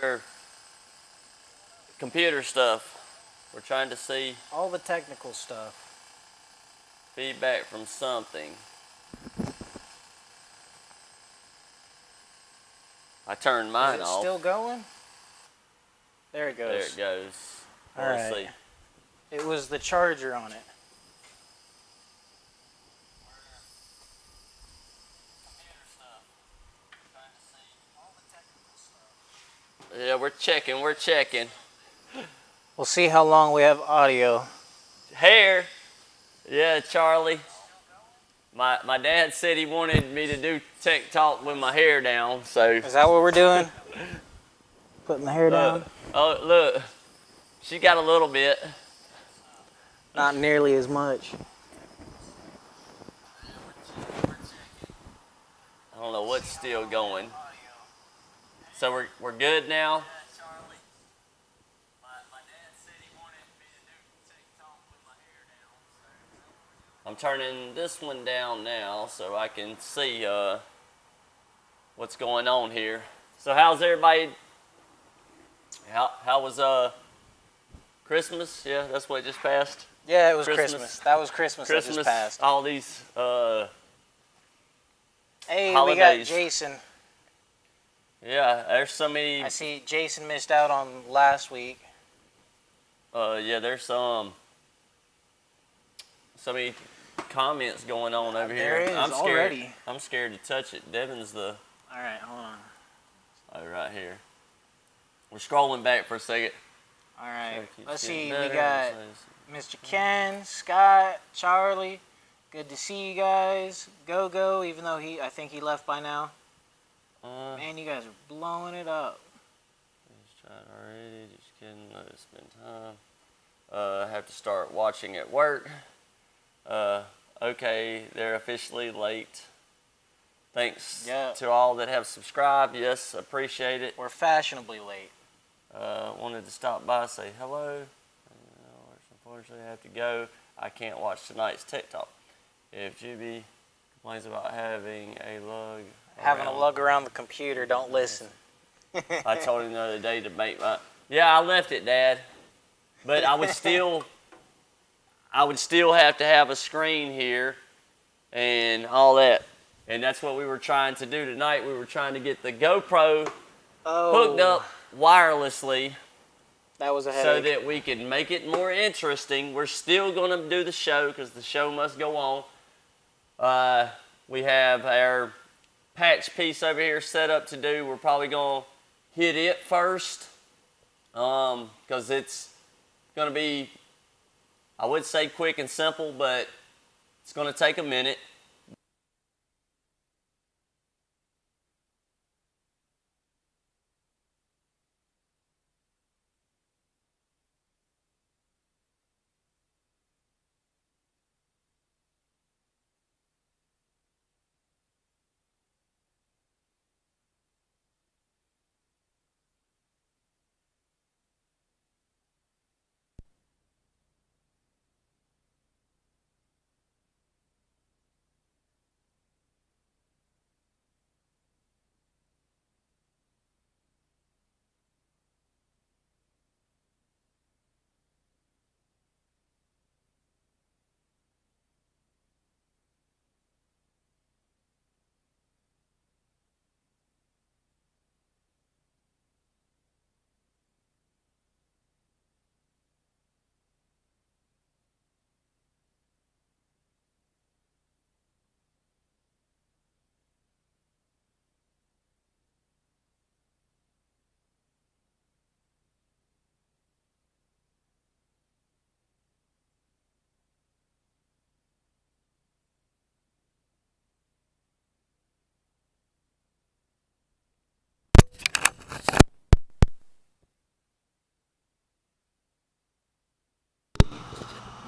for computer stuff. We're trying to see all the technical stuff. Feedback from something. I turned mine off. Is it still going? There it goes. There it goes. All right. Let's see. It was the charger on it. Yeah, we're checking. We'll see how long we have audio. Hair. Yeah, Charlie. My dad said he wanted me to do tech talk with my hair down, so. Is that what we're doing? Putting the hair down? Oh, look. She got a little bit. Not nearly as much. I don't know what's still going. So we're good now. I'm turning this one down now so I can see what's going on here. So how's everybody? How was Christmas? Yeah, that's what just passed. Yeah, it was Christmas. That was Christmas that just passed. All these hey, holidays. We got Jason. Yeah, there's so many. I see Jason missed out on last week. Yeah, there's so many comments going on over there here. Is I'm scared. Already. I'm scared to touch it. Devin's the. All right, hold on. Oh, right here. We're scrolling back for a second. All right. Let's see. Better. We got Mr. Ken, Scott, Charlie. Good to see you guys. Go, even though I think he left by now. Man, you guys are blowing it up. Just tried already. Just kidding. Let us spend time. I have to start watching at work. Okay, they're officially late. Thanks to all that have subscribed. Yes, appreciate it. We're fashionably late. Wanted to stop by, say hello. Unfortunately, I have to go. I can't watch tonight's Tech Talk. If GB complains about having a lug around the computer, don't listen. I told him the other day to make my. Yeah, I left it, Dad. But I would still have to have a screen here and all that. And that's what we were trying to do tonight. We were trying to get the GoPro hooked up wirelessly. That was a headache. So that we could make it more interesting. We're still going to do the show because the show must go on. We have our patch piece over here set up to do. We're probably going to hit it first because it's going to be, I would say quick and simple, but it's going to take a minute.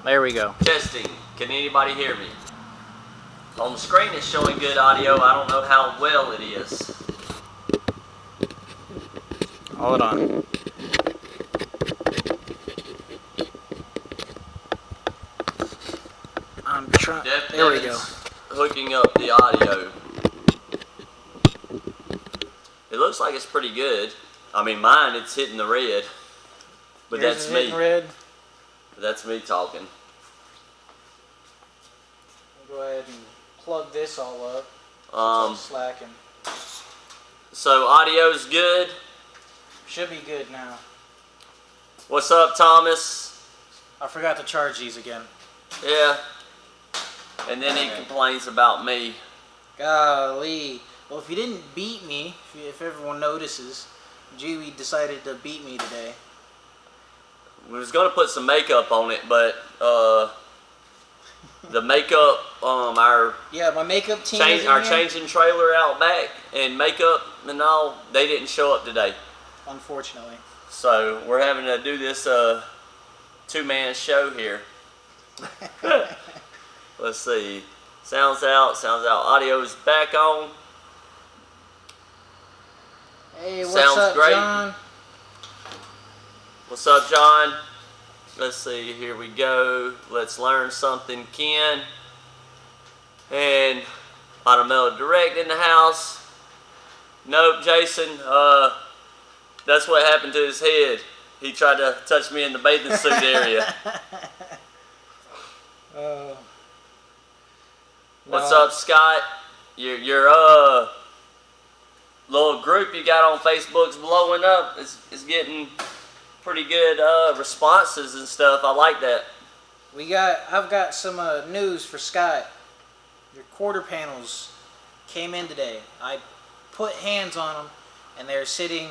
There we go. Testing. Can anybody hear me? On the screen it's showing good audio. I don't know how well it is. Hold on. I'm trying. There we go. Hooking up the audio. It looks like it's pretty good. I mean, mine, it's hitting the red. But Yours that's is me. hitting red. That's me talking. Go ahead and plug this all up. It's slacking. So audio's good. Should be good now. What's up, Thomas? I forgot to charge these again. Yeah. And then he complains about me. Golly. Well, if you didn't beat me, if everyone notices, Jewy decided to beat me today. We was gonna put some makeup on it, but the makeup, my makeup team. our changing trailer out back and makeup and all, they didn't show up today. Unfortunately. So we're having to do this two-man show here. Let's see. Sounds out. Audio's back on. Hey, what's Sounds up, great. John? What's up, John? Let's see. Here we go. Let's learn something, Ken. And Automatic Direct in the house. Nope, Jason. That's what happened to his head. He tried to touch me in the bathing suit area. What's up, Scott? Your little group you got on Facebook's blowing up. It's getting pretty good responses and stuff. I like that. I've got some news for Scott. Your quarter panels came in today. I put hands on them, and they're sitting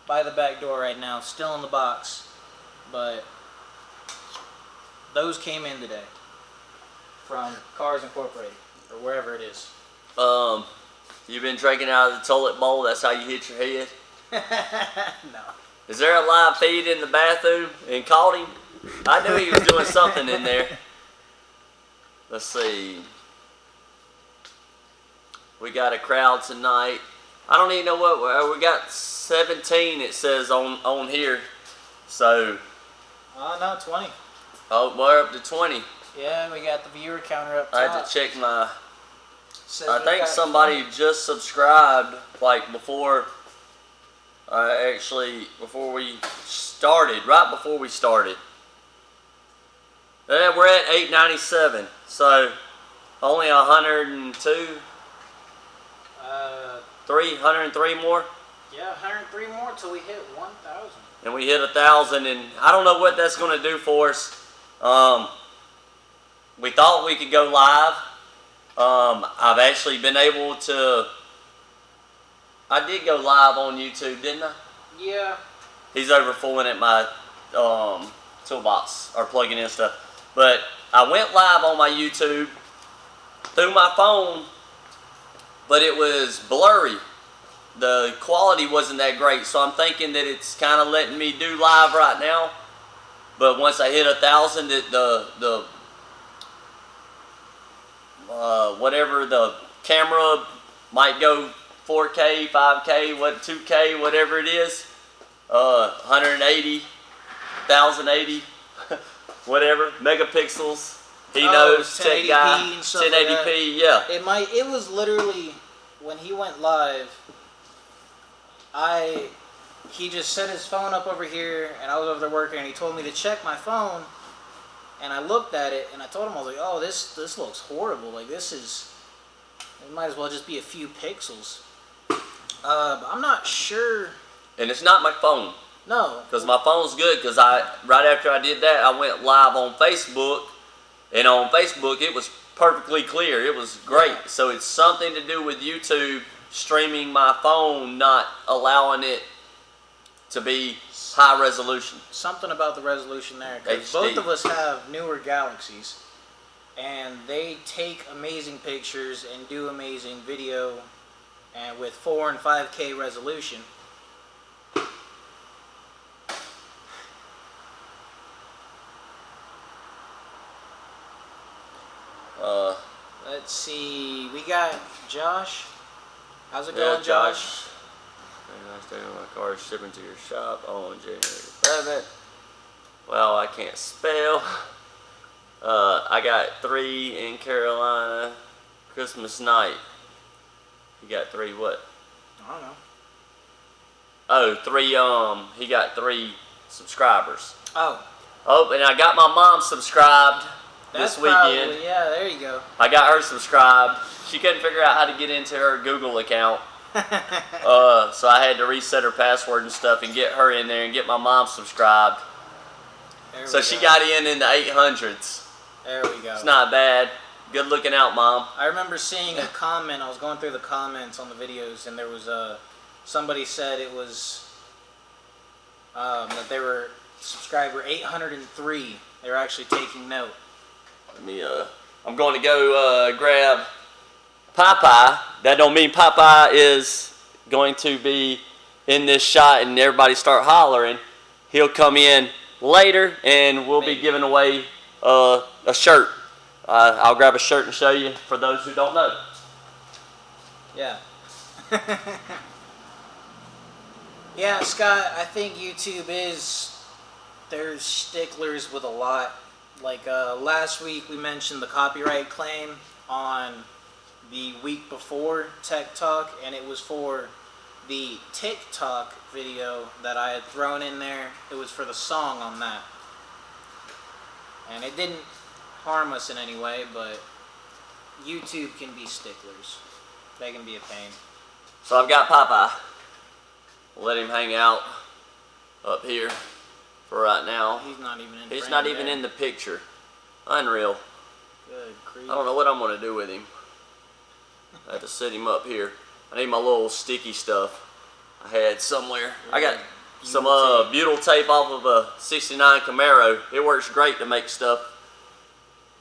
by the back door right now, still in the box. But those came in today from Cars Incorporated, or wherever it is. You've been drinking out of the toilet bowl. That's how you hit your head. No. Is there a live feed in the bathroom and caught him? I knew he was doing something in there. Let's see. We got a crowd tonight. I don't even know what we got. 17 it says on here. So. No, 20. Oh, we're up to 20. Yeah, we got the viewer counter up top. I had to check my. Says I we think got somebody 20. just subscribed like before. Before we started, right before we started. Yeah, we're at 897, so only 102, 303 more. Yeah, 103 more till we hit 1,000. And we hit 1,000, and I don't know what that's going to do for us. We thought we could go live. I've actually been able to. I did go live on YouTube, didn't I? Yeah. He's overfulling at my toolbox or plugging in stuff. But I went live on my YouTube through my phone, but it was blurry. The quality wasn't that great, so I'm thinking that it's kind of letting me do live right now. But once I hit 1,000, the whatever the camera might go 4K, 5K, 2K, whatever it is, 180, 1080, whatever, megapixels. He knows, tech guy, 1080p, yeah. It was literally, when he went live, he just set his phone up over here, and I was over there working, and he told me to check my phone, and I looked at it, and I told him, I was like, oh, this looks horrible, like it might as well just be a few pixels. I'm not sure. And it's not my phone. No. Because my phone's good, because right after I did that, I went live on Facebook, and on Facebook it was perfectly clear. It was great. So it's something to do with YouTube streaming my phone, not allowing it to be high resolution. Something about the resolution there, because both of us have newer Galaxies, and they take amazing pictures and do amazing video, and with 4 and 5K resolution. Let's see. We got Josh. How's it going, Josh? My car is shipping to your shop on January 7th. Well, I can't spell. I got 3 in Carolina. Christmas night. You got 3 what? I don't know. Oh, he got 3 subscribers. Oh. Oh, and I got my mom subscribed That's this weekend. probably, yeah, there you go. I got her subscribed. She couldn't figure out how to get into her Google account. So I had to reset her password and stuff and get her in there and get my mom subscribed. So she got in the 800s. There we go. It's not bad. Good looking out, Mom. I remember seeing a comment. I was going through the comments on the videos, and there was somebody said it was that they were subscriber 803. They were actually taking note. Let me. I'm going to go grab Popeye. That don't mean Popeye is going to be in this shot and everybody start hollering. He'll come in later, and we'll be giving away a shirt. I'll grab a shirt and show you for those who don't know. Yeah. Yeah, Scott, I think YouTube there's sticklers with a lot. Like last week we mentioned the copyright claim on the week before Tech Talk, and it was for the TikTok video that I had thrown in there. It was for the song on that. And it didn't harm us in any way, but YouTube can be sticklers. They can be a pain. So I've got Popeye. Let him hang out up here for right now. He's not even in He's not even in the picture. Unreal. Good grief. I don't know what I'm going to do with him. I have to set him up here. I need my little sticky stuff I had somewhere. I got some butyl tape off of a 69 Camaro. It works great to make stuff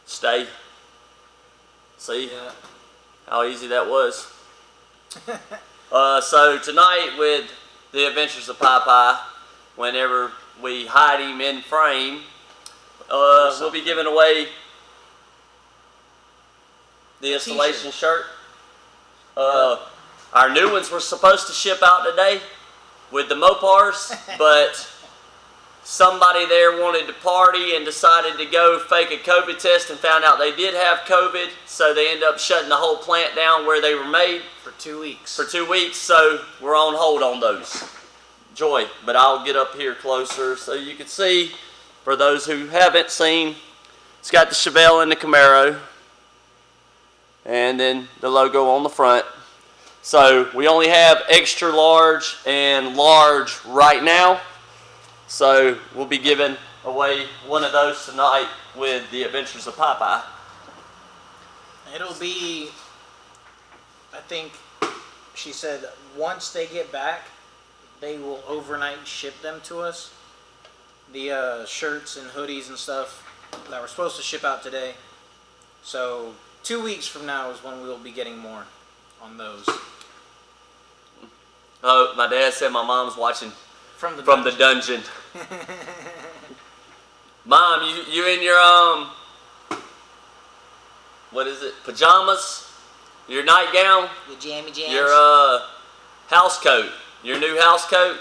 stay. See how easy that was? So tonight with the Adventures of Popeye, whenever we hide him in frame, we'll be giving away the installation shirt. Our new ones were supposed to ship out today with the Mopars, but somebody there wanted to party and decided to go fake a COVID test and found out they did have COVID, so they ended up shutting the whole plant down where they were made. For 2 weeks. For 2 weeks, so we're on hold on those. Joy, but I'll get up here closer so you can see, for those who haven't seen, it's got the Chevelle and the Camaro, and then the logo on the front. So we only have extra large and large right now. So we'll be giving away one of those tonight with the Adventures of Popeye. It'll be, I think she said, once they get back, they will overnight ship them to us. The shirts and hoodies and stuff that were supposed to ship out today. So 2 weeks from now is when we'll be getting more on those. Oh, my dad said my mom's watching from the dungeon. Mom, you in your what is it? Pajamas? Your nightgown? Your jammy jams? Your house coat? Your new house coat?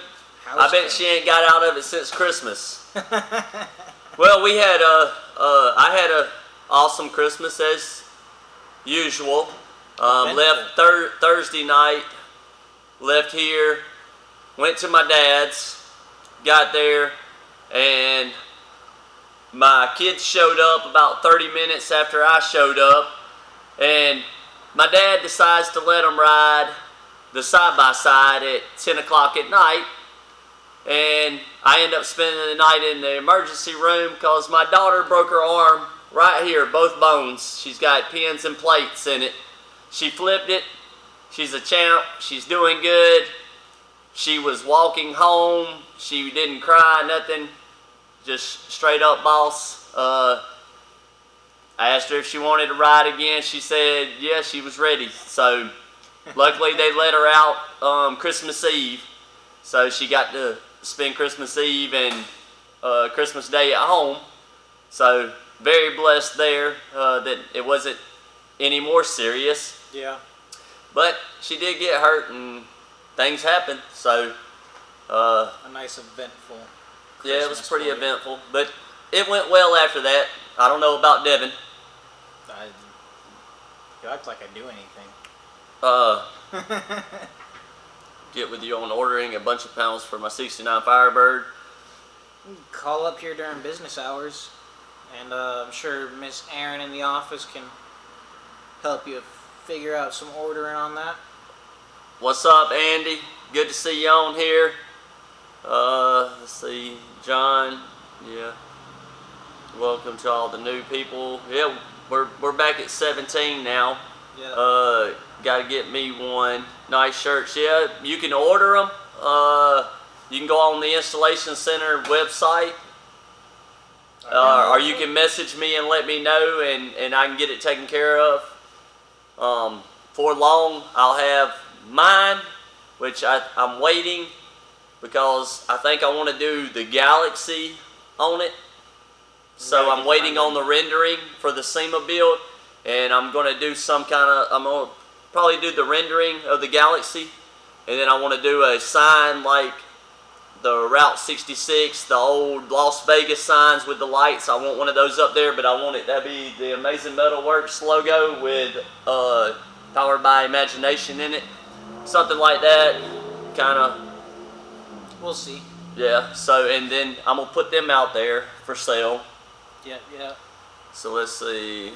I bet she ain't got out of it since Christmas. Well, we had I had a awesome Christmas as usual. Left Thursday night. Left here. Went to my dad's. Got there, and my kids showed up about 30 minutes after I showed up, and my dad decides to let them ride the side-by-side at 10 o'clock at night, and I end up spending the night in the emergency room because my daughter broke her arm right here, both bones. She's got pins and plates in it. She flipped it. She's a champ. She's doing good. She was walking home. She didn't cry, nothing. Just straight up boss. I asked her if she wanted to ride again. She said, yeah, she was ready. So luckily they let her out Christmas Eve. So she got to spend Christmas Eve and Christmas Day at home. So very blessed there that it wasn't any more serious. Yeah. But she did get hurt and things happened. So a nice eventful Christmas. Yeah, it was pretty eventful. But it went well after that. I don't know about Devin. You act like I do anything. get with you on ordering a bunch of panels for my 69 Firebird. Call up here during business hours, and I'm sure Miss Erin in the office can help you figure out some ordering on that. What's up, Andy? Good to see you on here. Let's see, John. Yeah. Welcome to all the new people. Yeah, we're back at 17 now. Yeah. Got to get me one. Nice shirts. Yeah, you can order them. You can go on the Installation Center website, or you can message me and let me know, and I can get it taken care of. For long, I'll have mine, which I'm waiting because I think I want to do the Galaxy on it. So I'm waiting on the rendering for the SEMA build, and I'm going to do I'm going to probably do the rendering of the Galaxy, and then I want to do a sign like the Route 66, the old Las Vegas signs with the lights. I want one of those up there, but I want it to be the Amazing Metal Works logo with Powered by Imagination in it. Something like that, kind of. We'll see. Yeah, so, and then I'm going to put them out there for sale. Yeah. So let's see,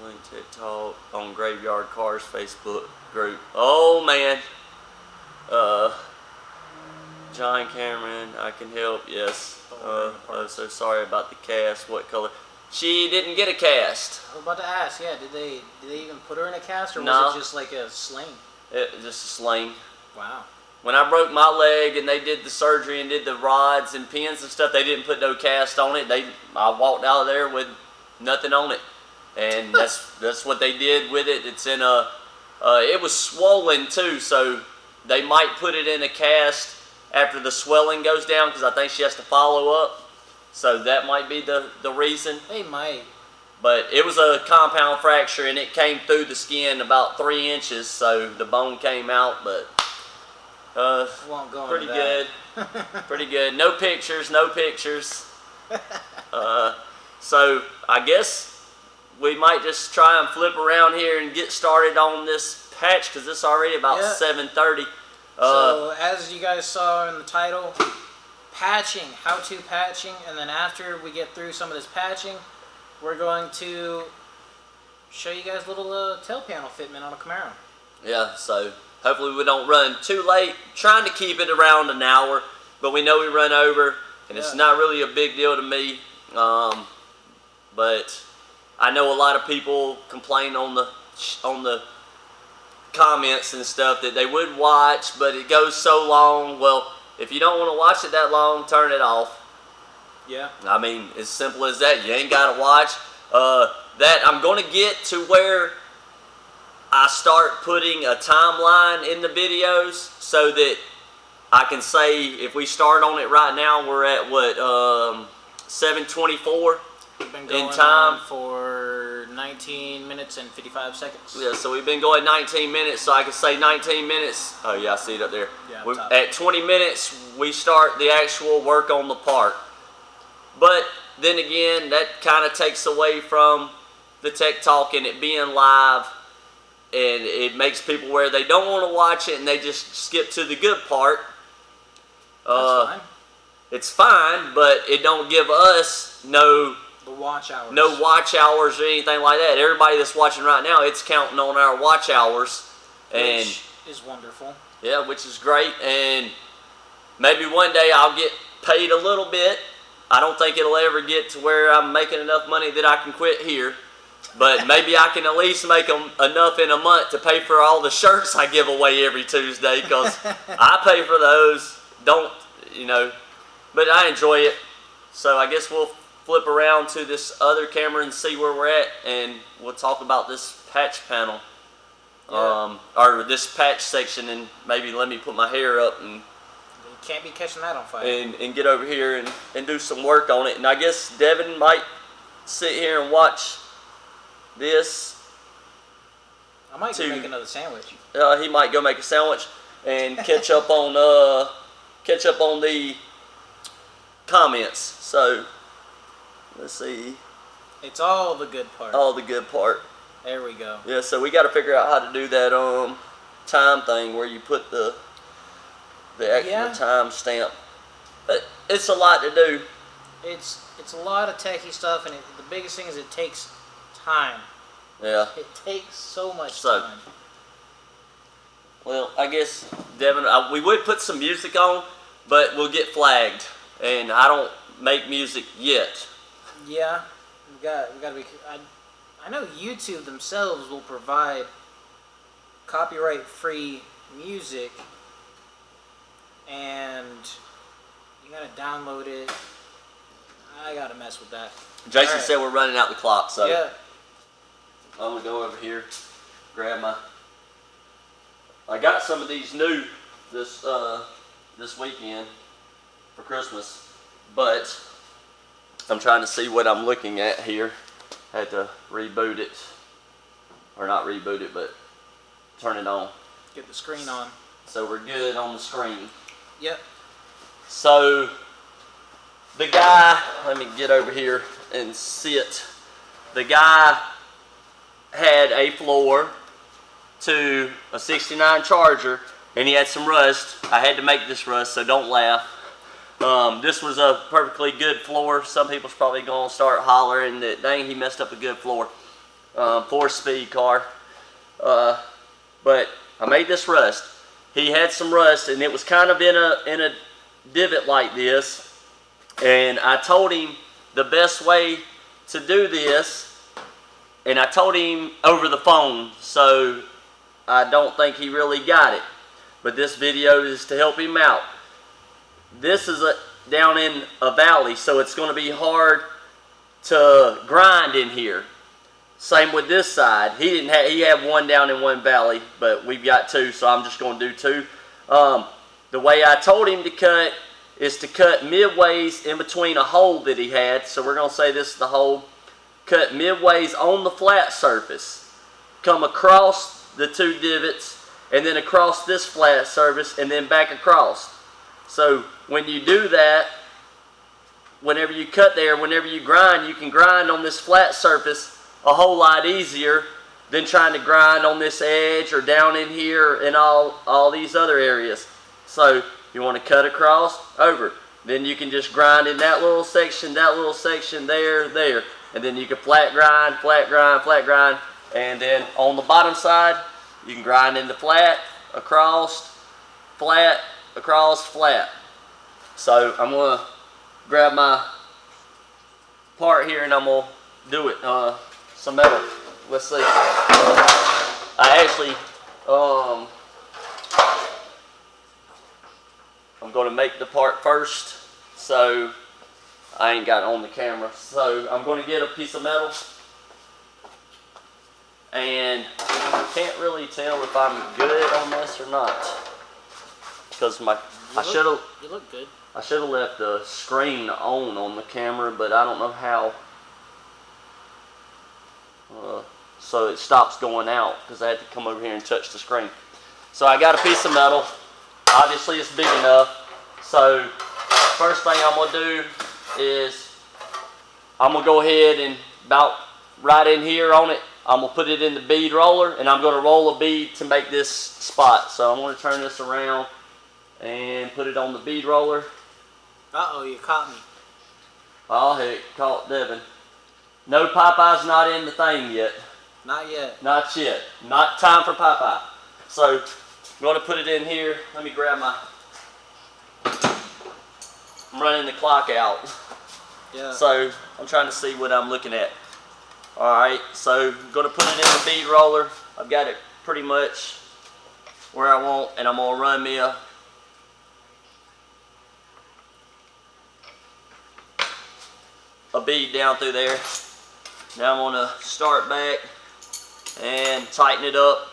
link TikTok on Graveyard Cars Facebook group. Oh man, John Cameron, I can help. Yes. I'm so sorry about the cast. What color? She didn't get a cast. I was about to ask. Yeah, did they even put her in a cast, or No. was it just like a sling? Just a sling. Wow. When I broke my leg and they did the surgery and did the rods and pins and stuff, they didn't put no cast on it. I walked out of there with nothing on it, and that's what they did with it. It's in a. It was swollen too, so they might put it in a cast after the swelling goes down, because I think she has to follow up. So that might be the reason. They might. But it was a compound fracture, and it came through the skin about 3 inches, so the bone came out, but. Won't go pretty into good. that. Pretty good. No pictures. So I guess we might just try and flip around here and get started on this patch, because it's already about 7:30. So as you guys saw in the title, patching, how-to patching, and then after we get through some of this patching, we're going to show you guys a little tail panel fitment on a Camaro. Yeah, so hopefully we don't run too late. Trying to keep it around an hour, but we know we run over, and it's not really a big deal to me. But I know a lot of people complain on the comments and stuff that they would watch, but it goes so long. Well, if you don't want to watch it that long, turn it off. Yeah. I mean, as simple as that. You ain't got to watch. That I'm going to get to where I start putting a timeline in the videos, so that I can say if we start on it right now, we're at what, 7:24 We've been going in time on for 19 minutes and 55 seconds. Yeah, so we've been going 19 minutes, so I can say 19 minutes. Oh yeah, I see it up there. Yeah, at 20 minutes, we start the actual work on the part. But then again, that kind of takes away from the tech talk and it being live, and it makes people where they don't want to watch it and they just skip to the good part. That's fine. It's fine, but it don't give us no watch hours. No watch hours or anything like that. Everybody that's watching right now, it's counting on our watch hours, and which is wonderful. Yeah, which is great. And maybe one day I'll get paid a little bit. I don't think it'll ever get to where I'm making enough money that I can quit here. But maybe I can at least make enough in a month to pay for all the shirts I give away every Tuesday, because I pay for those. But I enjoy it. So I guess we'll flip around to this other camera and see where we're at, and we'll talk about this patch panel. Or this patch section, and maybe let me put my hair up and you can't be catching that on fire. And get over here and do some work on it. And I guess Devin might sit here and watch this. I might go make another sandwich. He might go make a sandwich and catch up on the comments. So let's see. It's all the good part. All the good part. There we go. Yeah, so we got to figure out how to do that time thing where you put the the extra Yeah. time stamp. But it's a lot to do. It's a lot of techie stuff, and the biggest thing is it takes time. Yeah. It takes so much So, time. well, I guess, Devin, we would put some music on, but we'll get flagged. And I don't make music yet. Yeah, we gotta be. I know YouTube themselves will provide copyright-free music, and you gotta download it. I gotta mess with that. Jason Alright. said we're running out the clock, so Yeah. I'm gonna go over here, grab my. I got some of these new this weekend for Christmas, but I'm trying to see what I'm looking at here. Had to reboot it, or not reboot it, but turn it on. Get the screen on. So we're good on the screen. Yep. So the guy, let me get over here and sit. The guy had a floor to a 69 Charger, and he had some rust. I had to make this rust, so don't laugh. This was a perfectly good floor. Some people's probably gonna start hollering that, dang, he messed up a good floor. 4-speed car. But I made this rust. He had some rust, and it was kind of in a divot like this. And I told him the best way to do this, and I told him over the phone, so I don't think he really got it. But this video is to help him out. This is down in a valley, so it's going to be hard to grind in here. Same with this side. He had one down in one valley, but we've got two, so I'm just going to do two. The way I told him to cut is to cut midways in between a hole that he had. So we're going to say this is the hole. Cut midways on the flat surface. Come across the two divots, and then across this flat surface, and then back across. So when you do that, whenever you cut there, whenever you grind, you can grind on this flat surface a whole lot easier than trying to grind on this edge or down in here and all these other areas. So you want to cut across, over. Then you can just grind in that little section, there, there. And then you can flat grind, flat grind, flat grind. And then on the bottom side, you can grind in the flat, across, flat, across, flat. So I'm going to grab my part here and I'm going to do it. Some metal. Let's see. I actually, I'm going to make the part first, so I ain't got it on the camera. So I'm going to get a piece of metal, and I can't really tell if I'm good on this or not, because I look good. I should have left the screen on the camera, but I don't know how. So it stops going out because I had to come over here and touch the screen. So I got a piece of metal. Obviously it's big enough. So first thing I'm going to do is I'm going to go ahead and about right in here on it, I'm going to put it in the bead roller, and I'm going to roll a bead to make this spot. So I'm going to turn this around and put it on the bead roller. Uh-oh, you caught me. Oh heck, caught Devin. No, Popeye's not in the thing yet. Not yet. Not yet. Not time for Popeye. So I'm going to put it in here. Let me grab my... I'm running the clock out. Yeah. So I'm trying to see what I'm looking at. Alright, so I'm going to put it in the bead roller. I've got it pretty much where I want, and I'm going to run me a bead down through there. Now I'm going to start back and tighten it up.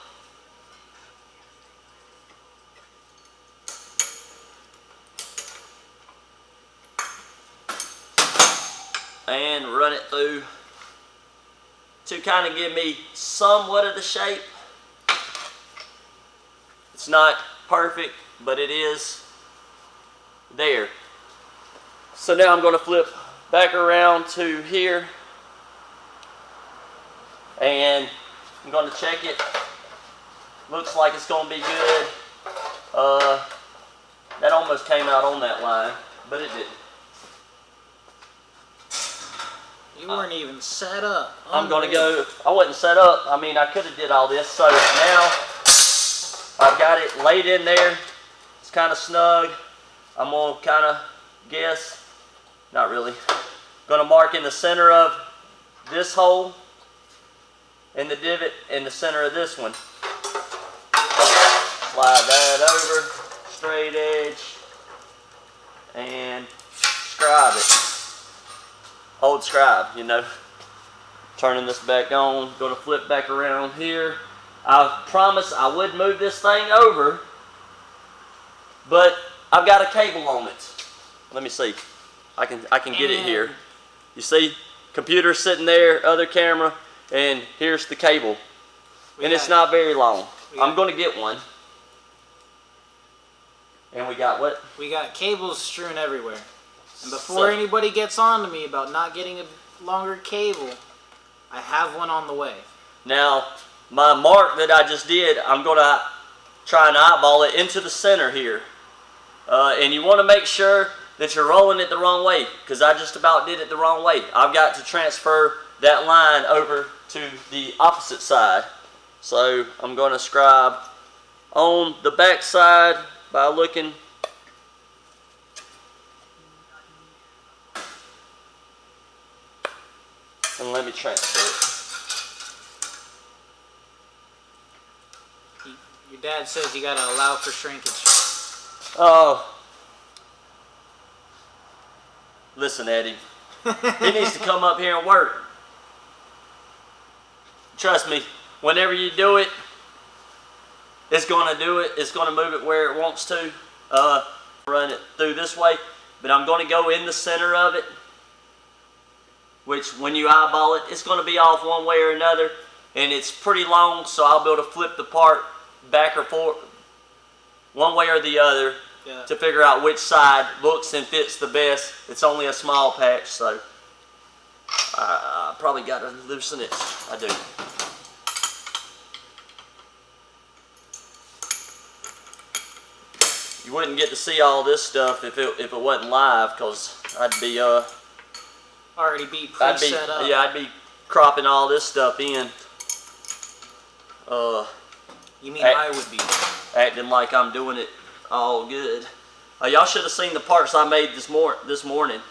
And run it through to kind of give me somewhat of the shape. It's not perfect, but it is there. So now I'm going to flip back around to here, and I'm going to check it. Looks like it's going to be good. almost came out on that line, but it didn't. You weren't even set up. I'm gonna go, I wasn't set up. I mean, I could have did all this. So now I've got it laid in there. It's kind of snug. I'm gonna kind of guess, not really. Gonna mark in the center of this hole and the divot in the center of this one. Slide that over, straight edge, and scribe it. Old scribe, you know. Turning this back on, gonna flip back around here. I promised I would move this thing over, but I've got a cable on it. Let me see. I can get it here. You see, computer sitting there, other camera, and here's the cable. And it's not very long. I'm gonna get one. And we got what? We got cables strewn everywhere. And before anybody gets on to me about not getting a longer cable, I have one on the way. Now, my mark that I just did, I'm going to try and eyeball it into the center here. And you want to make sure that you're rolling it the wrong way, because I just about did it the wrong way. I've got to transfer that line over to the opposite side. So I'm going to scribe on the back side by looking. And let me transfer it. Your dad says you gotta allow for shrinkage. Oh. Listen, Eddie. He needs to come up here and work. Trust me, whenever you do it, it's gonna do it. It's gonna move it where it wants to. Run it through this way, but I'm gonna go in the center of it, which when you eyeball it, it's going to be off one way or another, and it's pretty long, so I'll be able to flip the part back or forth one way or the other to figure out which side looks and fits the best. It's only a small patch, so I probably got to loosen it. I do. You wouldn't get to see all this stuff if it wasn't live, because I'd be already be set up. Yeah, I'd be cropping all this stuff in. You mean I would be acting like I'm doing it all good. Y'all should have seen the parts I made this morning.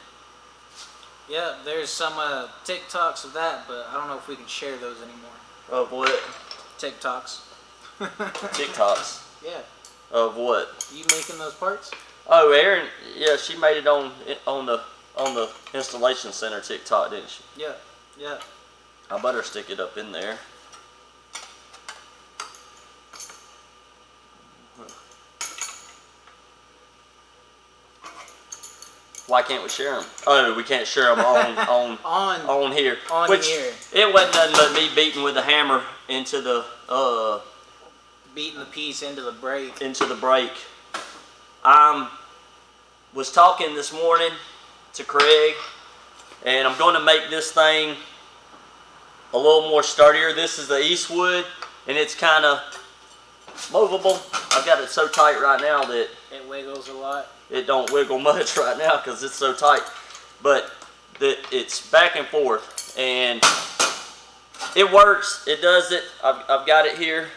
Yeah, there's some TikToks of that, but I don't know if we can share those anymore. Of what? TikToks. TikToks. Yeah. Of what? You making those parts? Oh, Erin. Yeah, she made it on the installation center TikTok, didn't she? Yeah, yeah. I better stick it up in there. Why can't we share them? Oh, we can't share them on here. On here. It wasn't nothing but me beating with a hammer into the beating the piece into the brake. Into the brake. Was talking this morning to Craig, and I'm going to make this thing a little more sturdier. This is the Eastwood, and it's kind of movable. I've got it so tight right now that it wiggles a lot. It don't wiggle much right now because it's so tight, but it's back and forth, and it works. It does it. I've got it here.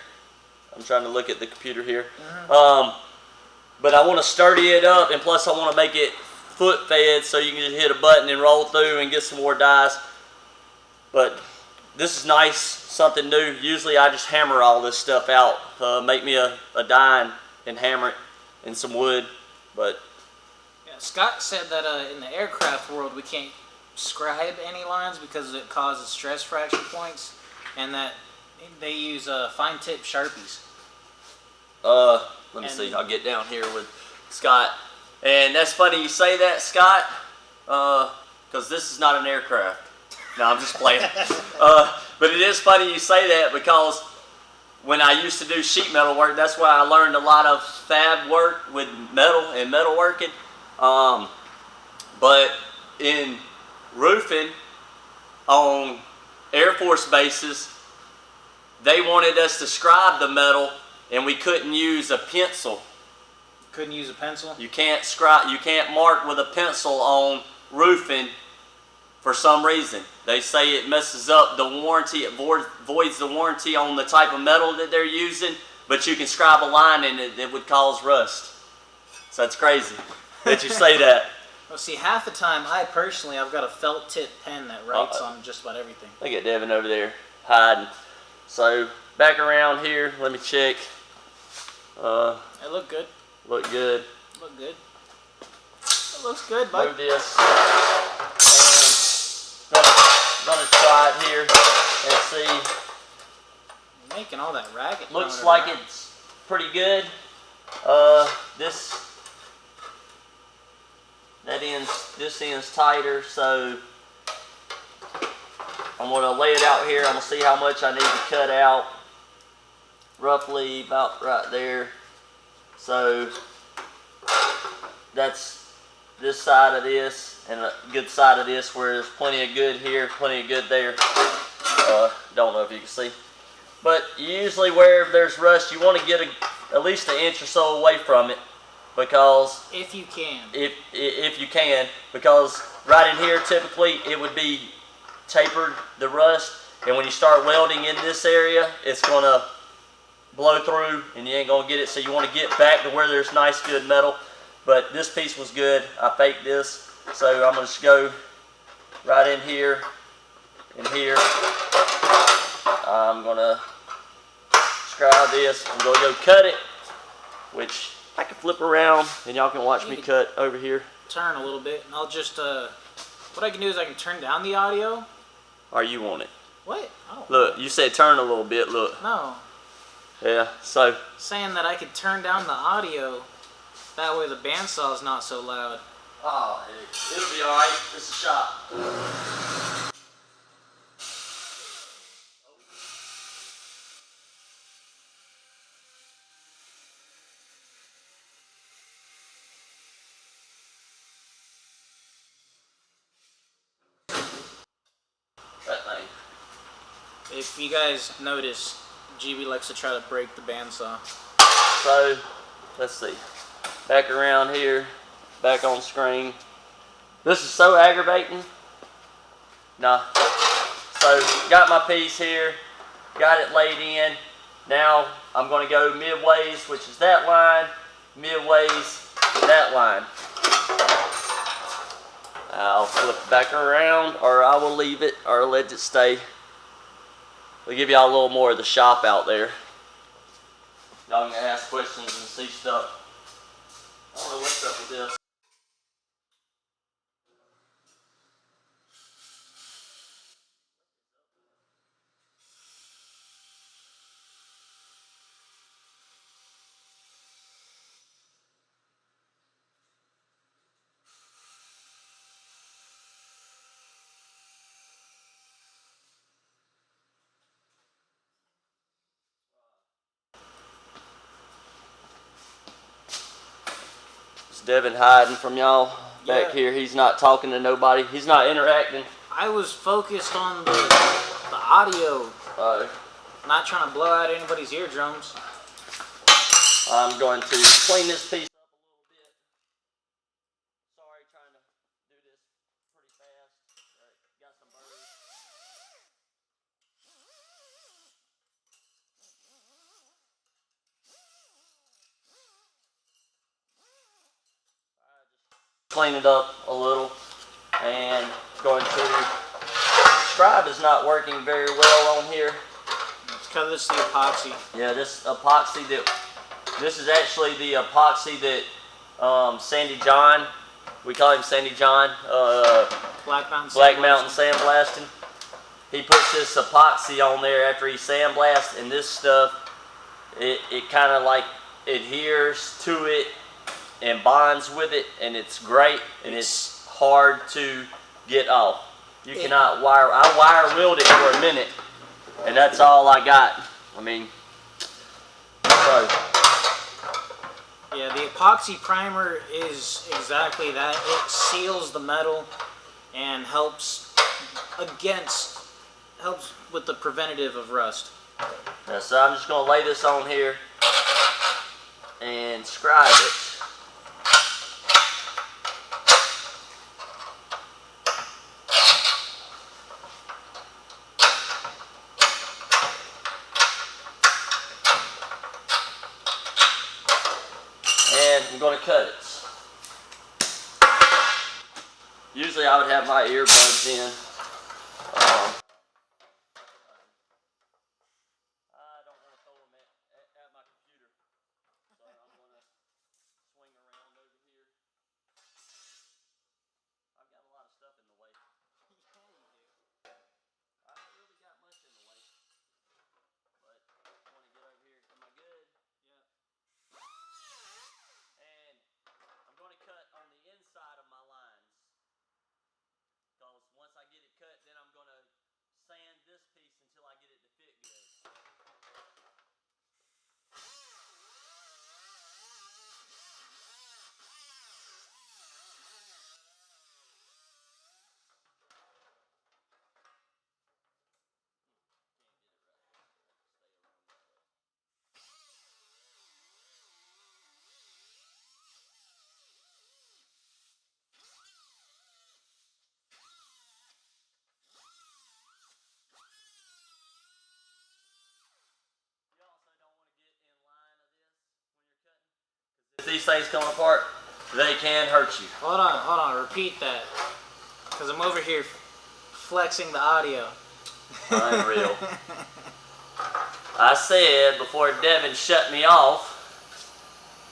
I'm trying to look at the computer here. But I want to sturdy it up, and plus I want to make it foot fed so you can just hit a button and roll through and get some more dies. But this is nice, something new. Usually I just hammer all this stuff out. Make me a die and hammer it in some wood. But yeah, Scott said that in the aircraft world we can't scribe any lines because it causes stress fracture points, and that they use fine tip Sharpies. Let me see. I'll get down here with Scott. And that's funny you say that, Scott, because this is not an aircraft. No, I'm just playing. But it is funny you say that, because when I used to do sheet metal work, that's why I learned a lot of fab work with metal and metalworking. But in roofing on Air Force bases, they wanted us to scribe the metal, and we couldn't use a pencil Couldn't use a pencil? You can't mark with a pencil on roofing for some reason. They say it messes up the warranty, it voids the warranty on the type of metal that they're using, but you can scribe a line and it would cause rust. So that's crazy that you say that. Well, see, half the time, I've got a felt tip pen that writes on just about everything. Look at Devin over there hiding. So back around here, let me check. It looked good. Look good. Look good. It looks good, bud. Move this. And gonna try it here and see. You're making all that racket. Looks like it's pretty good. This end's tighter, so I'm gonna lay it out here. I'm gonna see how much I need to cut out. Roughly about right there. So that's this side of this and a good side of this, where there's plenty of good here, plenty of good there. Don't know if you can see, but usually where there's rust, you want to get at least an inch or so away from it, because if you can, if you can, because right in here typically it would be tapered, the rust, and when you start welding in this area, it's gonna blow through and you ain't gonna get it. So you want to get back to where there's nice good metal. But this piece was good. I faked this, so I'm gonna just go right in here and here. I'm gonna scribe this. I'm gonna go cut it, which I can flip around and y'all can watch me cut over here. Turn a little bit, and I'll just what I can do is I can turn down the audio. Or you want it? What? Oh. Look, you said turn a little bit. Look. No. Yeah. So. Saying that I could turn down the audio. That way the bandsaw is not so loud. Oh, heck. It'll be alright. It's a shop. That thing. If you guys notice, GB likes to try to break the bandsaw. So, let's see. Back around here, back on screen. This is so aggravating. Nah. So, got my piece here, got it laid in. Now, I'm going to go midways, which is that line, midways, that line. I'll flip it back around, or I will leave it, or let it stay. We'll give y'all a little more of the shop out there. Y'all can ask questions and see stuff. I don't know what's up with this. Devin hiding from y'all back here. He's not talking to nobody. He's not interacting. I was focused on the audio. Not trying to blow out anybody's eardrums. I'm going to clean this piece up a little bit. Sorry, trying to do this pretty fast. Got some birds. Clean it up a little, and going to scribe is not working very well on here. It's because it's the epoxy. Yeah, this epoxy this is actually the epoxy that Sandy John, we call him Sandy John, Black Mountain Sandblasting. He puts this epoxy on there after he sandblasts, and this stuff, it kind of like adheres to it and bonds with it, and it's great, and it's hard to get off. You cannot wire. I wire wheeled it for a minute, and that's all I got. I mean, so. Yeah, the epoxy primer is exactly that. It seals the metal and helps with the preventative of rust. Yeah, so I'm just gonna lay this on here and scribe it. I'm going to cut it. Usually I would have my earbuds in. I don't want to throw them at my computer, so I'm going to swing around over here. I've got a lot of stuff in the way. I haven't really got much in the way, but I want to get over here. Am I good? Yeah. And I'm going to cut on the inside of my lines, because once I get it cut, then I'm going to sand this piece until I get it to fit good. If these things come apart, they can hurt you. Hold on, repeat that. Because I'm over here flexing the audio. Unreal. I said before Devin shut me off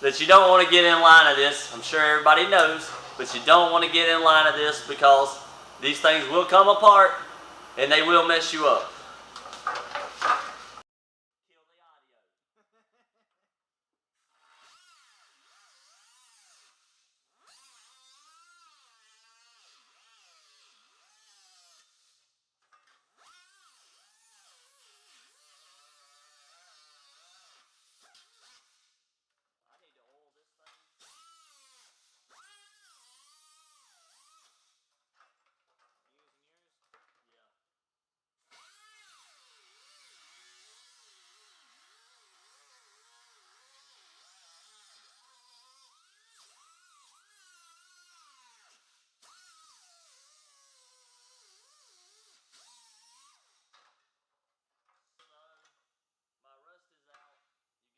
that you don't want to get in line of this. I'm sure everybody knows, but you don't want to get in line of this because these things will come apart and they will mess you up.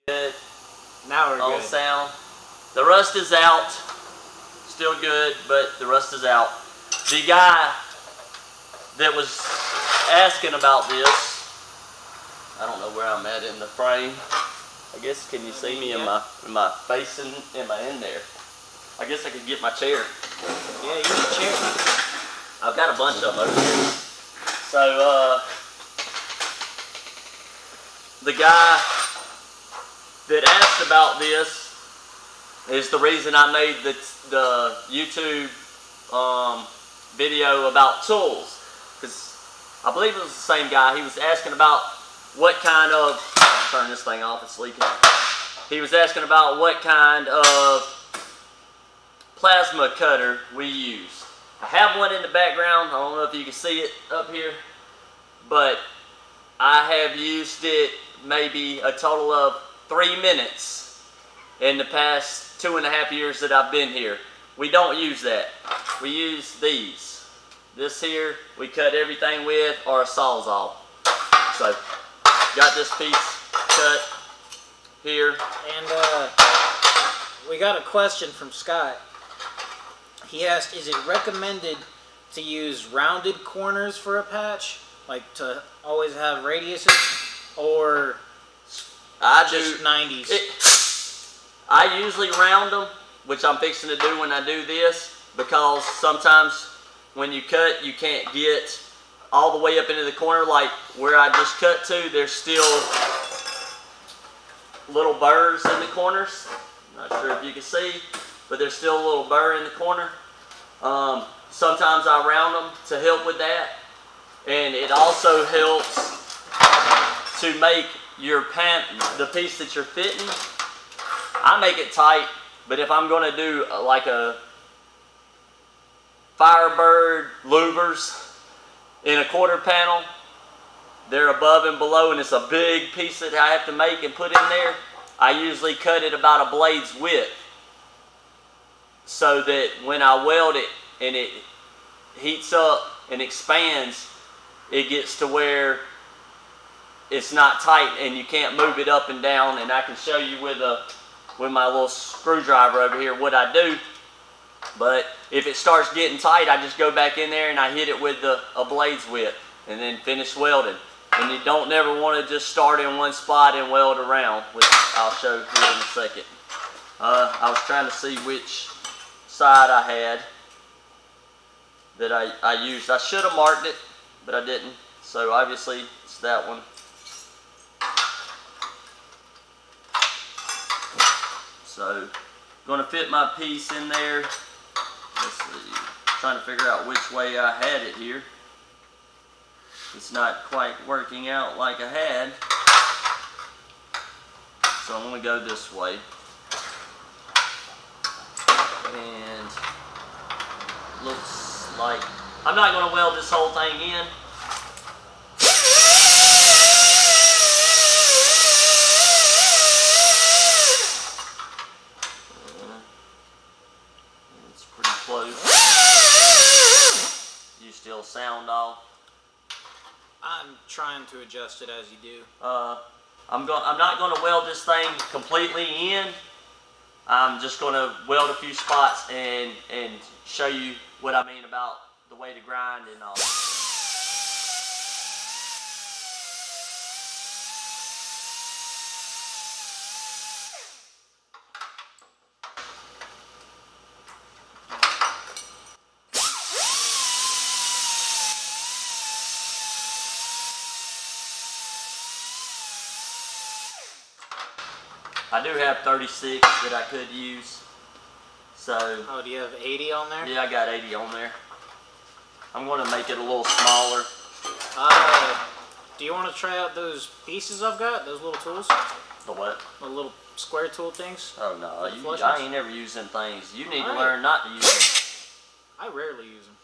Good. Now we're On good. sound. The rust is out. Still good, but the rust is out. The guy that was asking about this, I don't know where I'm at in the frame. I guess, can you see me in my face? Am I in there? I guess I could get my chair. Yeah, use your chair. I've got a bunch of them over here. So, the guy that asked about this is the reason I made the YouTube video about tools, because I believe it was the same guy. He was asking about what kind of, turn this thing off, it's leaking. He was asking about what kind of plasma cutter we use. I have one in the background. I don't know if you can see it up here, but I have used it maybe a total of 3 minutes in the past 2.5 years that I've been here. We don't use that. We use these. This here, we cut everything with, or a Sawzall. So, got this piece cut here. And we got a question from Scott. He asked, is it recommended to use rounded corners for a patch? Like to always have radiuses? Or just 90s? I usually round them, which I'm fixing to do when I do this, because sometimes when you cut, you can't get all the way up into the corner. Like where I just cut to, there's still little burrs in the corners. Not sure if you can see, but there's still a little burr in the corner. Sometimes I round them to help with that, and it also helps to make your the piece that you're fitting. I make it tight, but if I'm going to do like a Firebird louvers in a quarter panel, they're above and below, and it's a big piece that I have to make and put in there. I usually cut it about a blade's width, so that when I weld it and it heats up and expands, it gets to where it's not tight and you can't move it up and down. And I can show you with a with my little screwdriver over here what I do. But if it starts getting tight, I just go back in there and I hit it with a blade's width and then finish welding. And you don't never want to just start in one spot and weld around, which I'll show here in a second. I was trying to see which side I had that I used. I should have marked it, but I didn't. So obviously it's that one. So going to fit my piece in there. Let's see. Trying to figure out which way I had it here. It's not quite working out like I had. So I'm going to go this way. And looks like I'm not going to weld this whole thing in. It's pretty close. You still sound off. I'm trying to adjust it as you do. I'm not going to weld this thing completely in. I'm just going to weld a few spots and show you what I mean about the way to grind and all. I do have 36 that I could use. So. Oh, do you have 80 on there? Yeah, I got 80 on there. I'm going to make it a little smaller. Do you want to try out those pieces I've got? Those little tools? The what? The little square tool things? Oh no, I ain't never used them things. You need to Alright. learn not to use them. I rarely use them.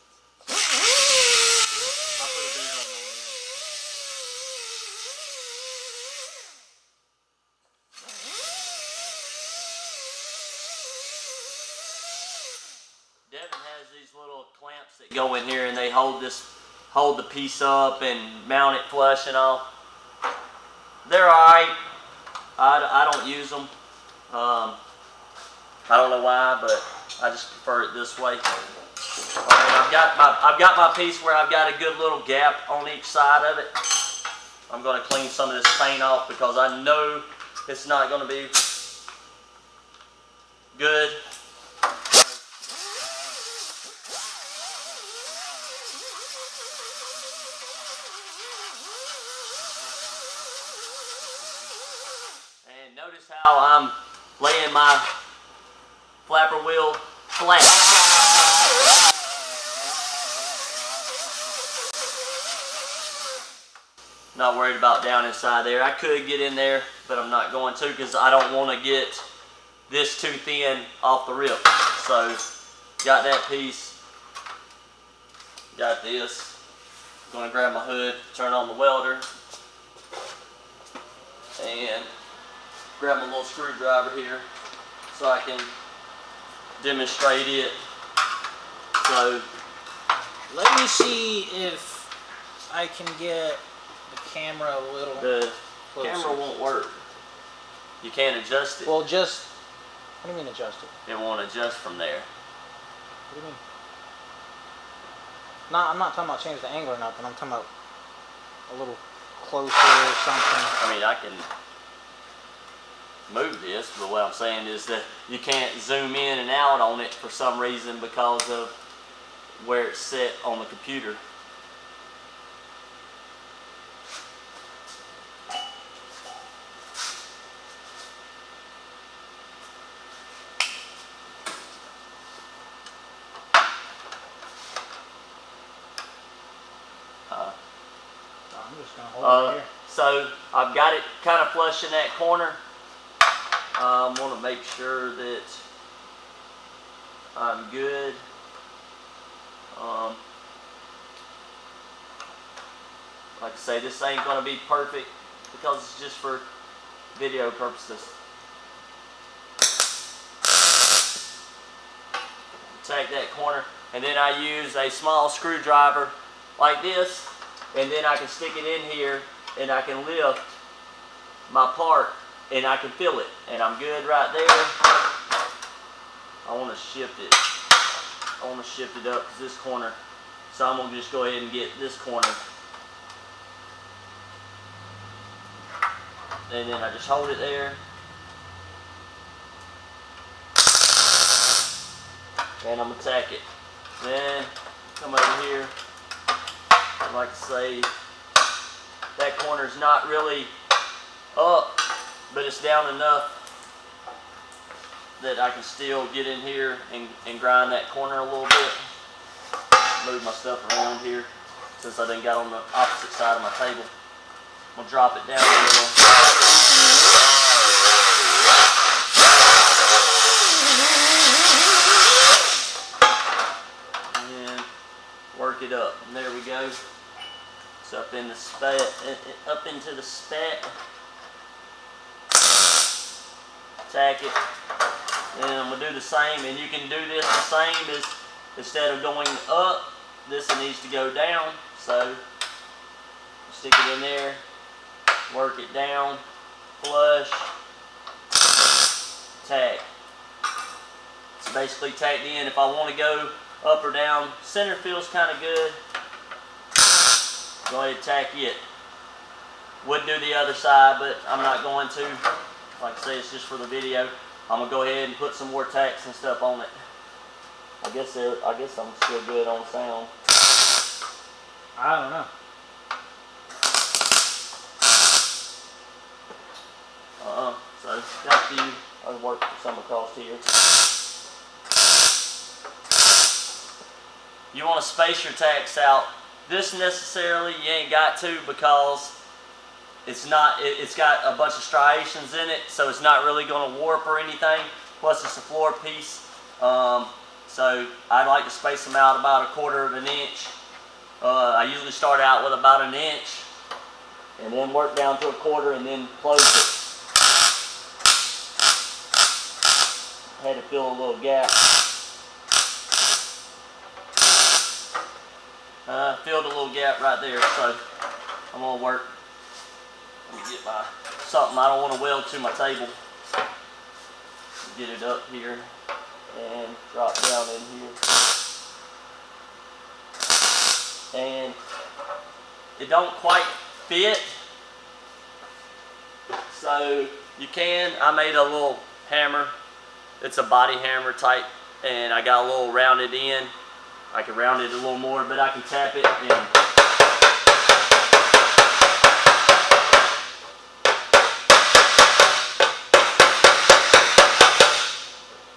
Devin has these little clamps that go in here and they hold the piece up and mount it flush and all. They're alright. I don't use them. I don't know why, but I just prefer it this way. Alright, I've got my piece where I've got a good little gap on each side of it. I'm going to clean some of this paint off because I know it's not going to be good. And notice how I'm laying my flapper wheel flat. Not worried about down inside there. I could get in there, but I'm not going to because I don't want to get this too thin off the rip. So, got that piece. Got this. Going to grab my hood, turn on the welder, and grab my little screwdriver here so I can demonstrate it. So, let me see if I can get the camera a little the closer. camera won't work. You can't adjust it. Well, just, what do you mean adjust it? It won't adjust from there. What do you mean? No, I'm not talking about change the angle or nothing. I'm talking about a little closer or something. I mean, I can move this, but what I'm saying is that you can't zoom in and out on it for some reason because of where it's set on the computer. I'm just going to hold it here. So I've got it kind of flush in that corner. I want to make sure that I'm good. Like I say, this ain't going to be perfect because it's just for video purposes. Take that corner, and then I use a small screwdriver like this, and then I can stick it in here and I can lift my part and I can feel it, and I'm good right there. I want to shift it. I want to shift it up to this corner. So I'm going to just go ahead and get this corner. And then I just hold it there. And I'm going to tack it. Then come over here. I'd like to say that corner's not really up, but it's down enough that I can still get in here and grind that corner a little bit. Move my stuff around here since I done got on the opposite side of my table. I'm going to drop it down a little. And then work it up. And there we go. It's up in the up into the spat. Tack it. And I'm going to do the same, and you can do this the same as instead of going up, this needs to go down. So stick it in there, work it down, flush, tack. It's basically tacked in. If I want to go up or down, center feels kind of good. Go ahead and tack it. Would do the other side, but I'm not going to. Like I say, it's just for the video. I'm gonna go ahead and put some more tacks and stuff on it. I guess I'm still good on sound. I don't know. So got a few. I'll work some across here. You want to space your tacks out. This necessarily you ain't got to, because it's got a bunch of striations in it, so it's not really going to warp or anything. Plus it's a floor piece. So I like to space them out about 1/4 of an inch. I usually start out with about 1 inch and then work down to 1/4 and then close it. Had to fill a little gap. Filled a little gap right there, so I'm going to work. Let me get my something. I don't want to weld to my table. Get it up here and drop down in here. And it don't quite fit, so you can. I made a little hammer. It's a body hammer type, and I got a little rounded end. I can round it a little more, but I can tap it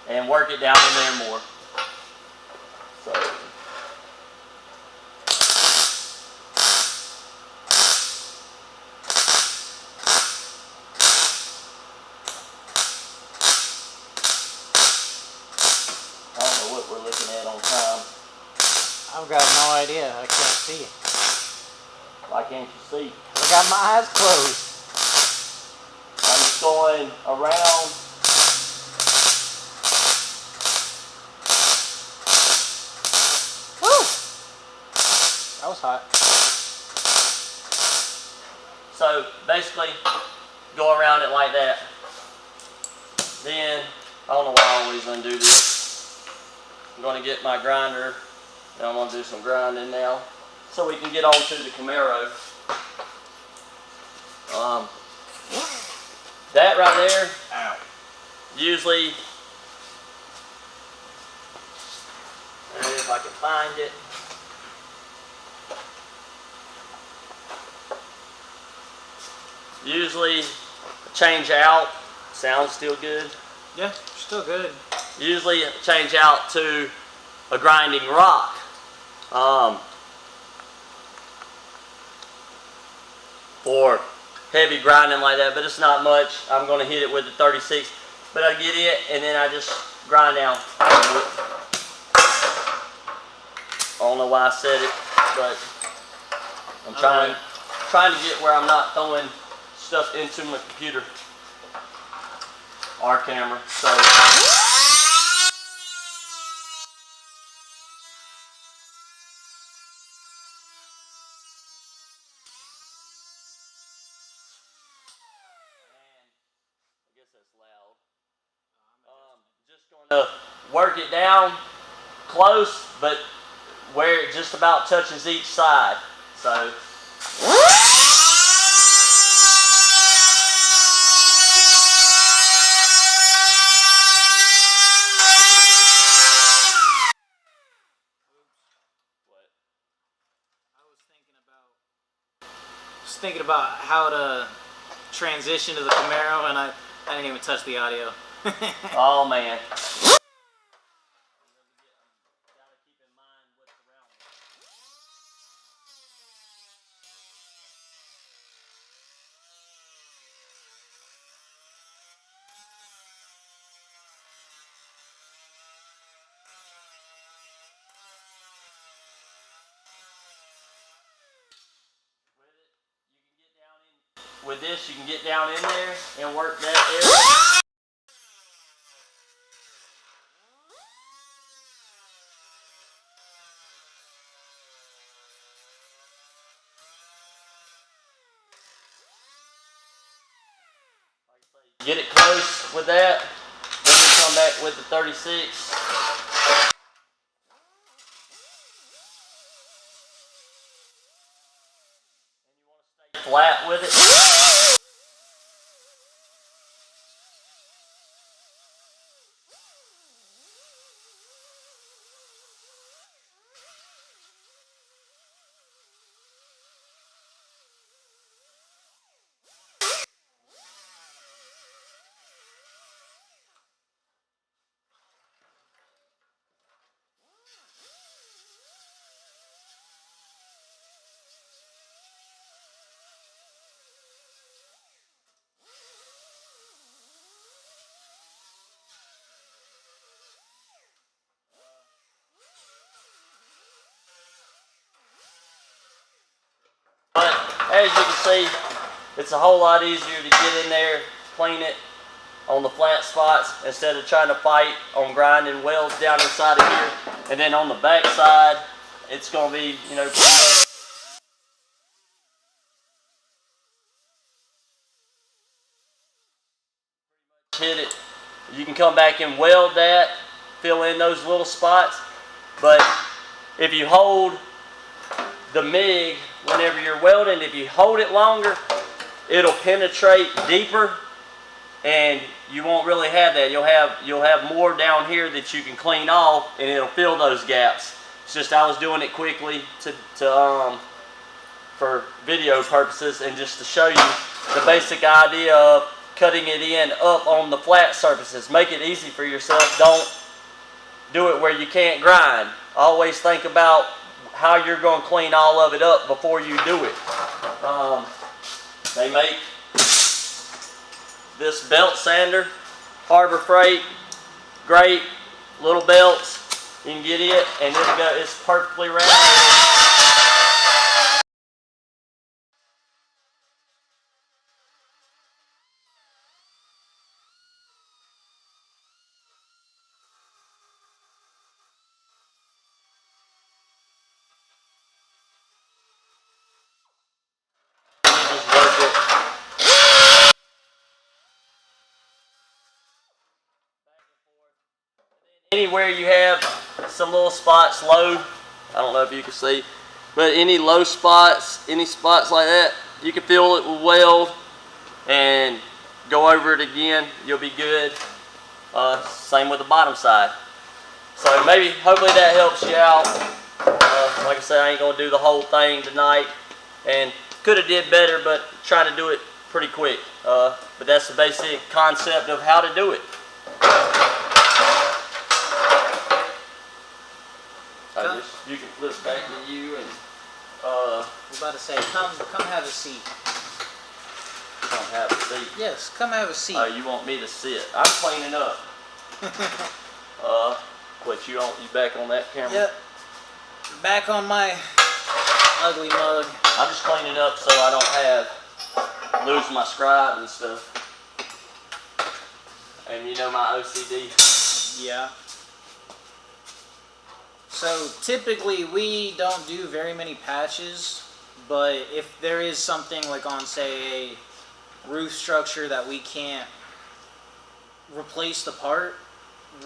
and work it down in there more. So I don't know what we're looking at on time. I've got no idea. I can't see it. Why can't you see? I got my eyes closed. I'm just going around. Woo! That was hot. So basically, go around it like that. Then, I don't know why I always undo this. I'm going to get my grinder, and I'm going to do some grinding now, so we can get on to the Camaro. That right there, ow, usually, if I can find it, usually change out, sounds still good. Yeah, still good. Usually change out to a grinding rock. For heavy grinding like that, but it's not much. I'm going to hit it with the 36, but I get it and then I just grind down. I don't know why I said it, but I'm trying to get where I'm not throwing stuff into my computer, our camera. So that's loud. Just gonna work it down close, but where it just about touches each side. So. Thinking about how to transition to the Camaro, and I didn't even touch the audio. Oh man. With this, you can get down in there and work that area. Get it close with that. Then you come back with the 36. And you want to stay flat with it. But as you can see, it's a whole lot easier to get in there, clean it on the flat spots instead of trying to fight on grinding welds down inside of here. And then on the back side, it's going to be, you know, pretty much hit it. You can come back and weld that, fill in those little spots. But if you hold the MIG whenever you're welding, if you hold it longer, it'll penetrate deeper and you won't really have that. You'll have more down here that you can clean off and it'll fill those gaps. It's just I was doing it quickly for video purposes and just to show you the basic idea of cutting it in up on the flat surfaces. Make it easy for yourself. Don't do it where you can't grind. Always think about how you're going to clean all of it up before you do it. They make this belt sander, Harbor Freight, great little belts. You can get it and it's perfectly round. Anywhere you have some little spots low, I don't know if you can see, but any low spots, any spots like that, you can fill it with weld and go over it again. You'll be good. Same with the bottom side. So hopefully that helps you out. Like I said, I ain't gonna do the whole thing tonight, and could have did better, but trying to do it pretty quick. But that's the basic concept of how to do it. You can flip back to you and I was about to say, come have a seat. Come have a seat. Yes, come have a seat. Oh, you want me to sit? I'm cleaning up. What you back on that camera? Yep. Back on my ugly mug. I'm just cleaning up so I don't lose my scribe and stuff. And you know my OCD. Yeah. So typically we don't do very many patches, but if there is something like on, say, a roof structure that we can't replace the part,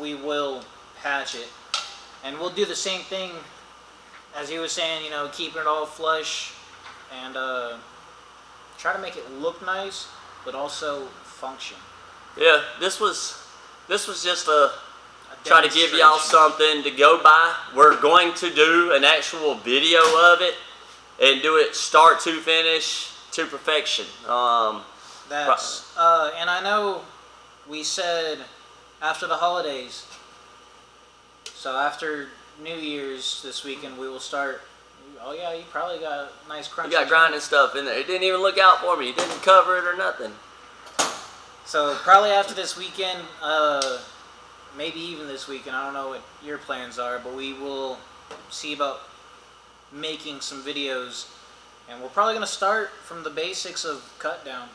we will patch it. And we'll do the same thing as he was saying, you know, keeping it all flush and try to make it look nice, but also function. Yeah, this was just a try to give y'all something to go by. We're going to do an actual video of it and do it start to finish to perfection. And I know we said after the holidays, so after New Year's this weekend we will start. Oh yeah, you probably got a nice crunch. You got grinding stuff in there. It didn't even look out for me. It didn't cover it or nothing. So probably after this weekend, maybe even this weekend, I don't know what your plans are, but we will see about making some videos, and we're probably going to start from the basics of cut down,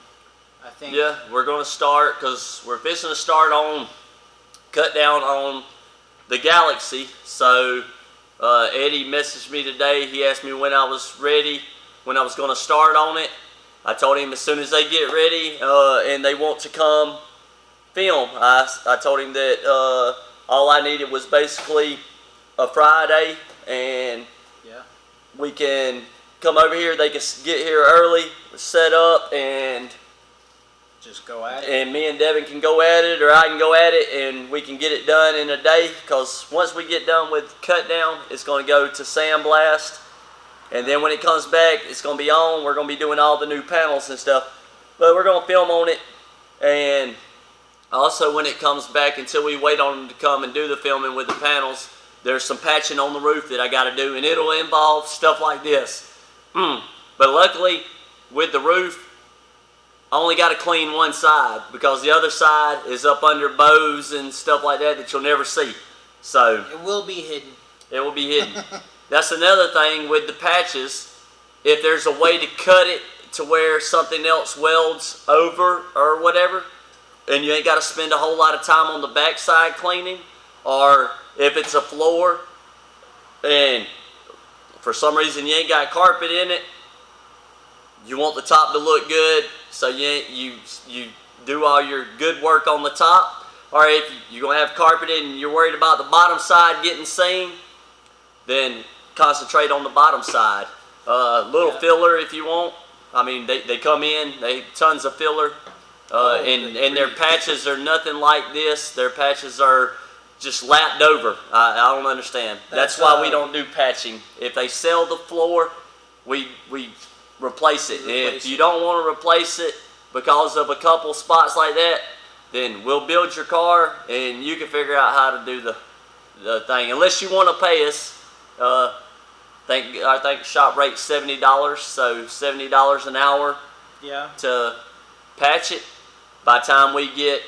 I think. Yeah, we're going to start, because we're fixing to start on cut down on the Galaxy. So Eddie messaged me today. He asked me when I was ready, when I was going to start on it. I told him as soon as they get ready and they want to come film, I told him that all I needed was basically a Friday, and we can come over here. They can get here early, set up, and just go at it. And me and Devin can go at it, or I can go at it, and we can get it done in a day. Because once we get done with cut down, it's going to go to sandblast. And then when it comes back, it's going to be on. We're going to be doing all the new panels and stuff. But we're going to film on it. And also when it comes back, until we wait on them to come and do the filming with the panels, there's some patching on the roof that I got to do. And it'll involve stuff like this. But luckily, with the roof, I only got to clean one side. Because the other side is up under bows and stuff like that you'll never see. So it will be hidden. It will be hidden. That's another thing with the patches. If there's a way to cut it to where something else welds over or whatever, and you ain't got to spend a whole lot of time on the backside cleaning, or if it's a floor and for some reason you ain't got carpet in it, you want the top to look good, so you do all your good work on the top. Or if you're going to have carpet in and you're worried about the bottom side getting seen, then concentrate on the bottom side. Little filler if you want. I mean, they come in, tons of filler. And their patches are nothing like this. Their patches are just lapped over. I don't understand. That's why we don't do patching. If they sell the floor, we replace it. If you don't want to replace it because of a couple spots like that, then we'll build your car and you can figure out how to do the thing. Unless you want to pay us. I think shop rate's $70, so $70 an hour to patch it. By the time we get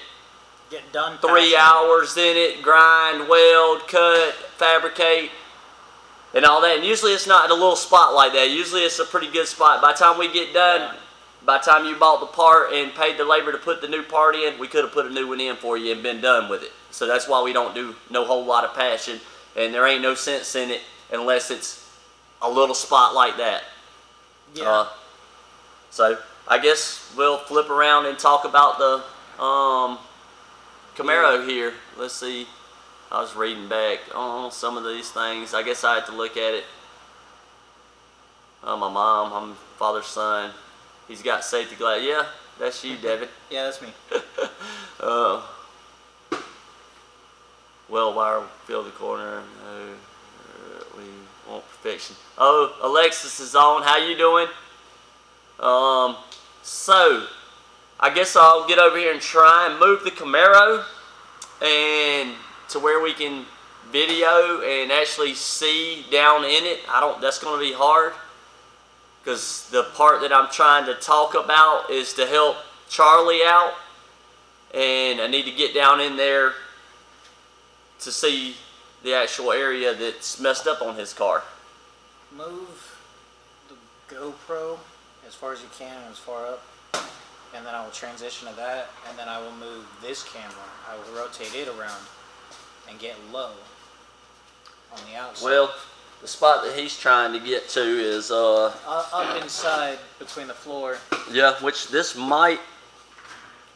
done 3 hours in it, grind, weld, cut, fabricate, and all that. And usually it's not in a little spot like that. Usually it's a pretty good spot. By the time we get done, by the time you bought the part and paid the labor to put the new part in, we could have put a new one in for you and been done with it. So that's why we don't do no whole lot of patching, and there ain't no sense in it unless it's a little spot like that. So I guess we'll flip around and talk about the Camaro here. Let's see. I was reading back on some of these things. I guess I had to look at it. My mom, I'm father's son. He's got safety glass. Yeah, that's you, Devin. Yeah, that's me. Well, wire fill the corner. No, we want perfection. Oh, Alexis is on. How you doing? So I guess I'll get over here and try and move the Camaro and to where we can video and actually see down in it. That's going to be hard because the part that I'm trying to talk about is to help Charlie out, and I need to get down in there to see the actual area that's messed up on his car. Move the GoPro as far as you can and as far up, and then I will transition to that, and then I will move this camera. I will rotate it around and get low on the outside. Well, the spot that he's trying to get to is up inside between the floor. Yeah, which this might.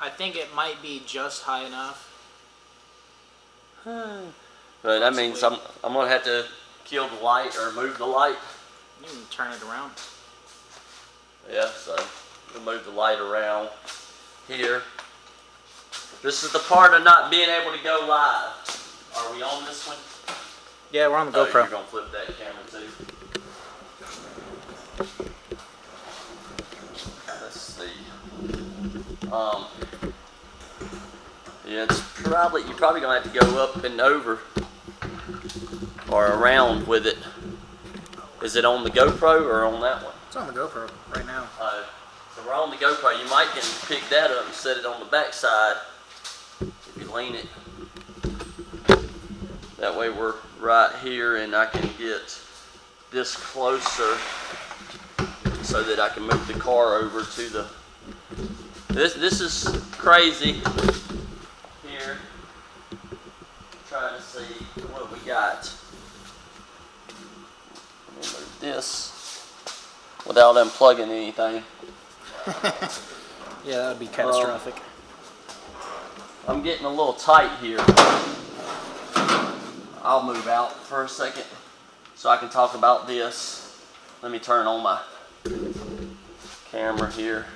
I think it might be just high enough. But that means I'm gonna have to kill the light or move the light. You can turn it around. Yeah, so we'll move the light around here. This is the part of not being able to go live. Are we on this one? Yeah, we're on the Oh, GoPro. you're gonna flip that camera too. Let's see. Yeah, you're probably gonna have to go up and over or around with it. Is it on the GoPro or on that one? It's on the GoPro right now. So we're on the GoPro. You might can pick that up and set it on the back side if you lean it. That way we're right here and I can get this closer so that I can move the car over to the... This is crazy here. Trying to see what we got. Let me move this without unplugging anything. Yeah, that would be catastrophic. I'm getting a little tight here. I'll move out for a second so I can talk about this. Let me turn on my camera here.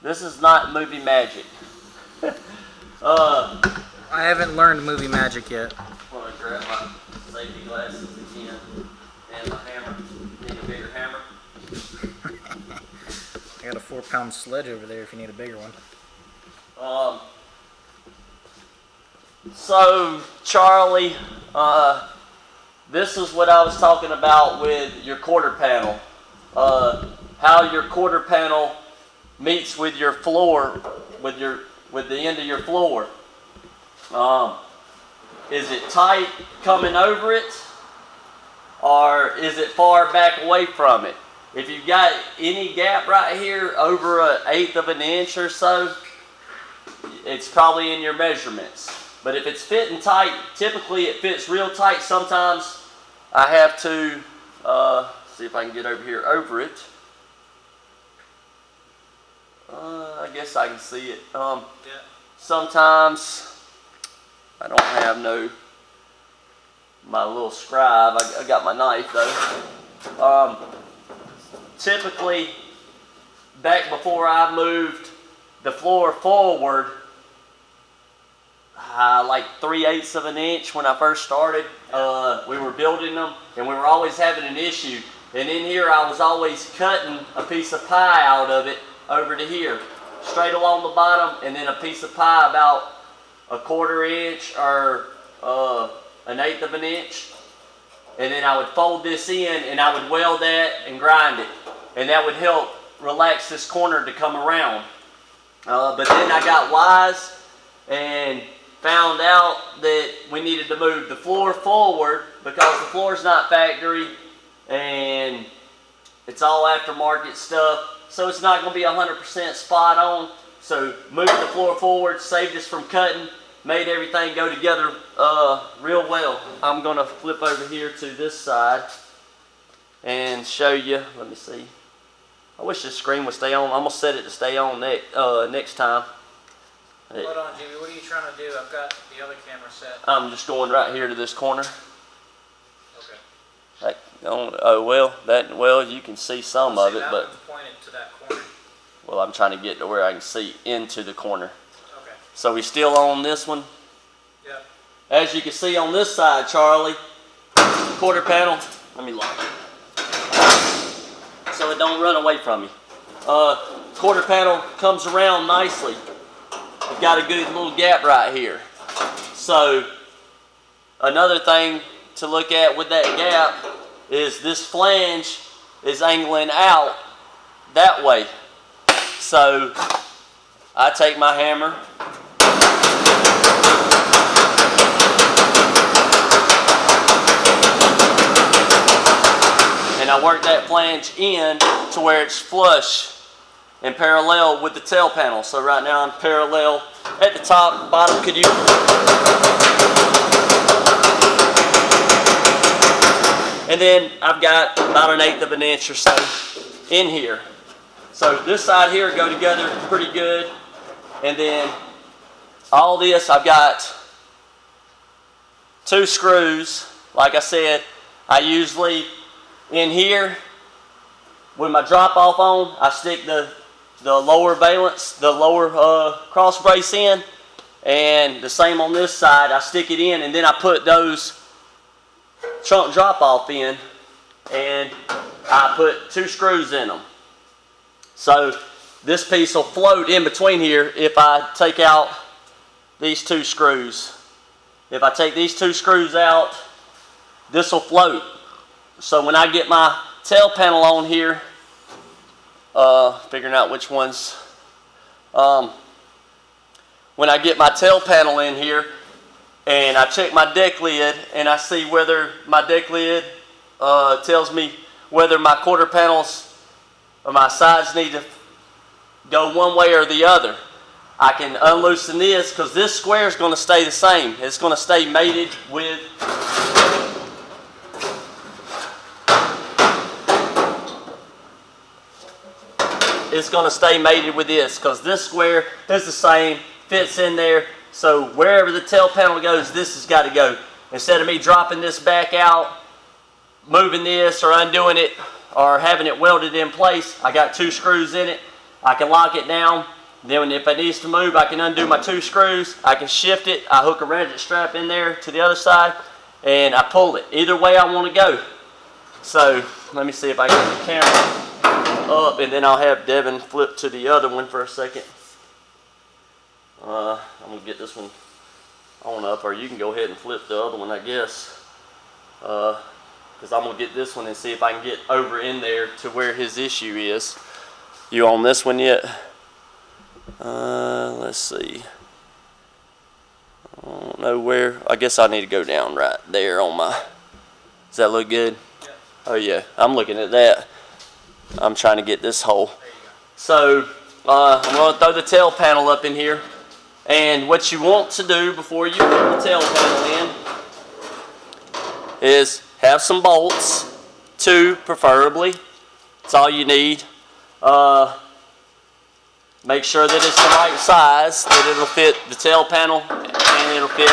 This is not movie magic. I haven't learned movie magic yet. I'm gonna grab my safety glasses again and my hammer. Need a bigger hammer? I got a 4-pound sledge over there if you need a bigger one. So Charlie, this is what I was talking about with your quarter panel. How your quarter panel meets with your floor, with the end of your floor. Is it tight coming over it, or is it far back away from it? If you've got any gap right here over 1/8 of an inch or so, it's probably in your measurements. But if it's fitting tight, typically it fits real tight. Sometimes I have to see if I can get over here over it. I guess I can see it. Sometimes I don't have my little scribe. I got my knife though. Typically, back before I moved the floor forward, like 3/8 of an inch when I first started, we were building them and we were always having an issue. And in here I was always cutting a piece of pie out of it over to here, straight along the bottom, and then a piece of pie about 1/4 inch or 1/8 of an inch. And then I would fold this in and I would weld that and grind it. And that would help relax this corner to come around. But then I got wise and found out that we needed to move the floor forward because the floor's not factory and it's all aftermarket stuff. So it's not going to be 100% spot on. So moving the floor forward saved us from cutting, made everything go together real well. I'm going to flip over here to this side and show you. Let me see. I wish this screen would stay on. I'm going to set it to stay on next time. Hold on, Jimmy. What are you trying to do? I've got the other camera set. I'm just going right here to this corner. Okay. Well, you can see some of it, but Pointed to that corner. well, I'm trying to get to where I can see into the corner. Okay. So we still on this one? Yep. As you can see on this side, Charlie, quarter panel. Let me lock it so it don't run away from me. Quarter panel comes around nicely. We've got a good little gap right here. So another thing to look at with that gap is this flange is angling out that way. So I take my hammer and I work that flange in to where it's flush and parallel with the tail panel. So right now I'm parallel at the top, bottom. Could you? And then I've got about 1/8 of an inch or so in here. So this side here go together pretty good. And then all this, I've got 2 screws. Like I said, I usually, in here, with my drop off on, I stick the lower valence, the lower cross brace in, and the same on this side. I stick it in, and then I put those trunk drop off in, and I put 2 screws in them. So this piece will float in between here if I take out these 2 screws. If I take these 2 screws out, this will float. So when I get my tail panel on here, figuring out which ones, when I get my tail panel in here and I check my deck lid and I see whether my deck lid tells me whether my quarter panels or my sides need to go one way or the other, I can unloosen this, because this square is going to stay the same. It's going to stay mated with this, because this square is the same, fits in there. So wherever the tail panel goes, this has got to go. Instead of me dropping this back out, moving this or undoing it or having it welded in place, I got 2 screws in it. I can lock it down. Then if it needs to move, I can undo my 2 screws. I can shift it. I hook a ratchet strap in there to the other side, and I pull it. Either way I want to go. So let me see if I can get the camera up, and then I'll have Devin flip to the other one for a second. I'm going to get this one on up, or you can go ahead and flip the other one, I guess. Because I'm going to get this one and see if I can get over in there to where his issue is. You on this one yet? Let's see. I don't know where. I guess I need to go down right there on my. Does that look good? Yeah. Oh yeah, I'm looking at that. I'm trying to get this hole. So I'm going to throw the tail panel up in here. And what you want to do before you put the tail panel in is have some bolts, 2 preferably. That's all you need. Make sure that it's the right size, that it'll fit the tail panel and it'll fit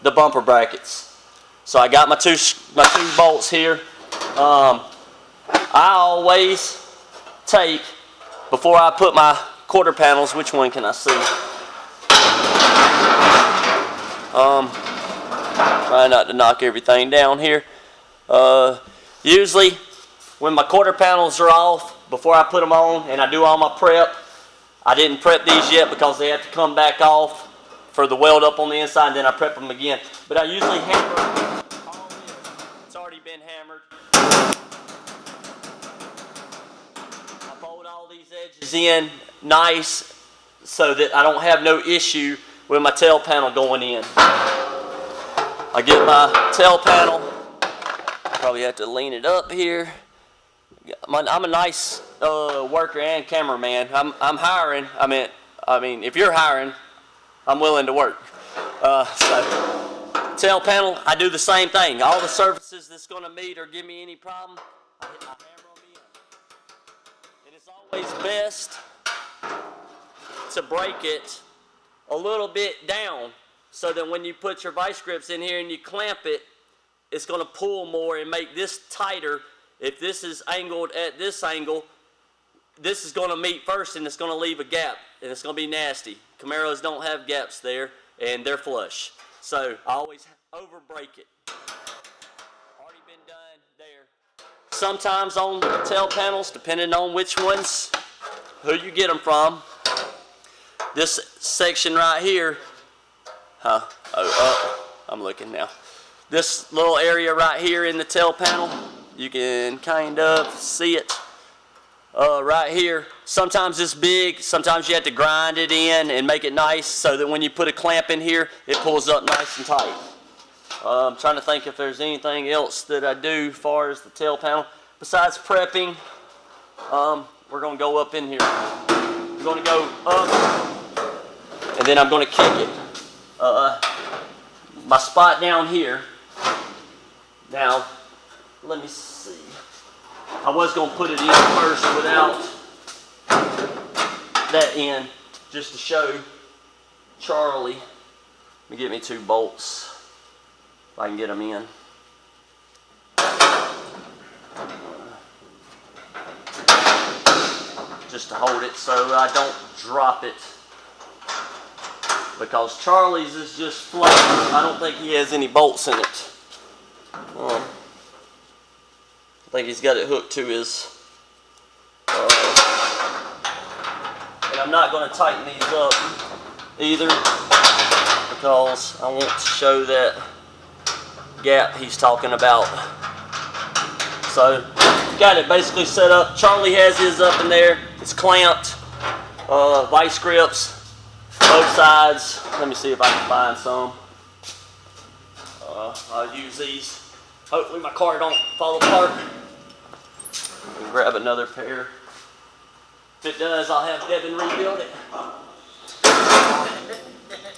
the bumper brackets. So I got my two bolts here. I always take, before I put my quarter panels, which one can I see? Try not to knock everything down here. Usually when my quarter panels are off, before I put them on and I do all my prep, I didn't prep these yet because they have to come back off for the weld up on the inside, and then I prep them again. But I usually hammer all this. It's already been hammered. I fold all these edges in nice so that I don't have no issue with my tail panel going in. I get my tail panel. Probably have to lean it up here. I'm a nice worker and cameraman. I'm hiring. I mean, if you're hiring, I'm willing to work. So tail panel, I do the same thing. All the surfaces that's going to meet or give me any problem, I hammer them in. And it's always best to break it a little bit down so that when you put your vice grips in here and you clamp it, it's going to pull more and make this tighter. If this is angled at this angle, this is going to meet first and it's going to leave a gap and it's going to be nasty. Camaros don't have gaps there and they're flush. So I always over break it. Already been done there. Sometimes on the tail panels, depending on which ones, who you get them from, this section right here, I'm looking now. This little area right here in the tail panel, you can kind of see it right here. Sometimes it's big, sometimes you have to grind it in and make it nice so that when you put a clamp in here, it pulls up nice and tight. I'm trying to think if there's anything else that I do as far as the tail panel. Besides prepping, we're going to go up in here. We're going to go up, and then I'm going to kick it. My spot down here. Now, let me see. I was going to put it in first without that in, just to show Charlie. Let me get me 2 bolts if I can get them in. Just to hold it so I don't drop it. Because Charlie's is just flat. I don't think he has any bolts in it. I think he's got it hooked to his. And I'm not going to tighten these up either because I want to show that gap he's talking about. So, got it basically set up. Charlie has his up in there. It's clamped. Vice grips. Both sides. Let me see if I can find some. I'll use these. Hopefully my car don't fall apart. And grab another pair. If it does, I'll have Devin rebuild it.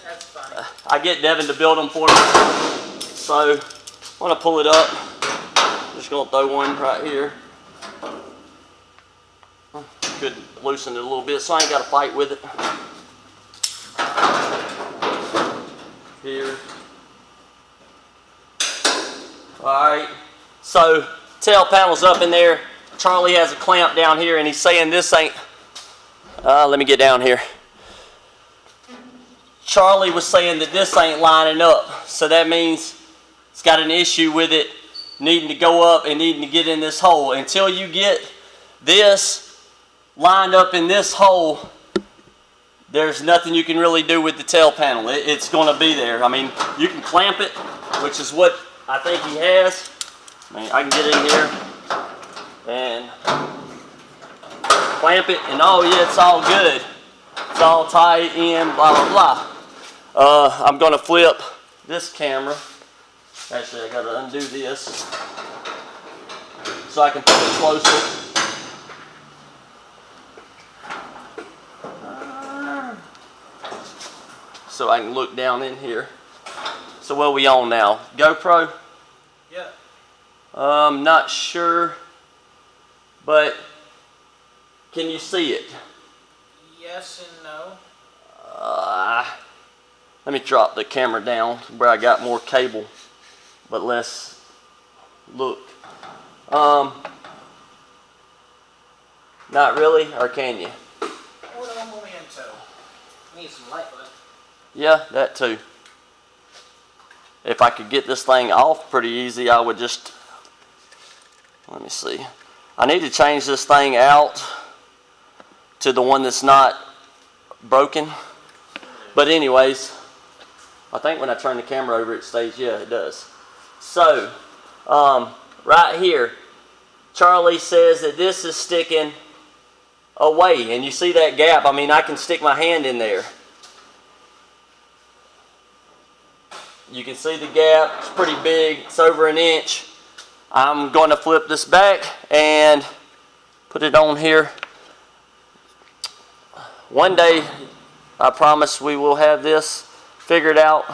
That's funny. I get Devin to build them for me. So, I'm going to pull it up. Just going to throw one right here. Could loosen it a little bit so I ain't got to fight with it. Here. Alright, so tail panel's up in there. Charlie has a clamp down here and he's saying this ain't, let me get down here. Charlie was saying that this ain't lining up. So that means it's got an issue with it needing to go up and needing to get in this hole. Until you get this lined up in this hole, there's nothing you can really do with the tail panel. It's going to be there. I mean, you can clamp it, which is what I think he has. I mean, I can get in here and clamp it, and oh yeah, it's all good. It's all tight in, blah, blah, blah. I'm going to flip this camera. Actually, I got to undo this so I can put it closer. So I can look down in here. So what are we on now? GoPro? Yeah. Not sure, but can you see it? Yes and no. Let me drop the camera down where I got more cable, but let's look. Not really, or can you? What do I want me into? Need some light, bud. Yeah, that too. If I could get this thing off pretty easy, I would just, let me see. I need to change this thing out to the one that's not broken. But anyways, I think when I turn the camera over it stays, yeah, it does. So, right here, Charlie says that this is sticking away. And you see that gap? I mean, I can stick my hand in there. You can see the gap, it's pretty big, it's over an inch. I'm going to flip this back and put it on here. One day, I promise we will have this figured out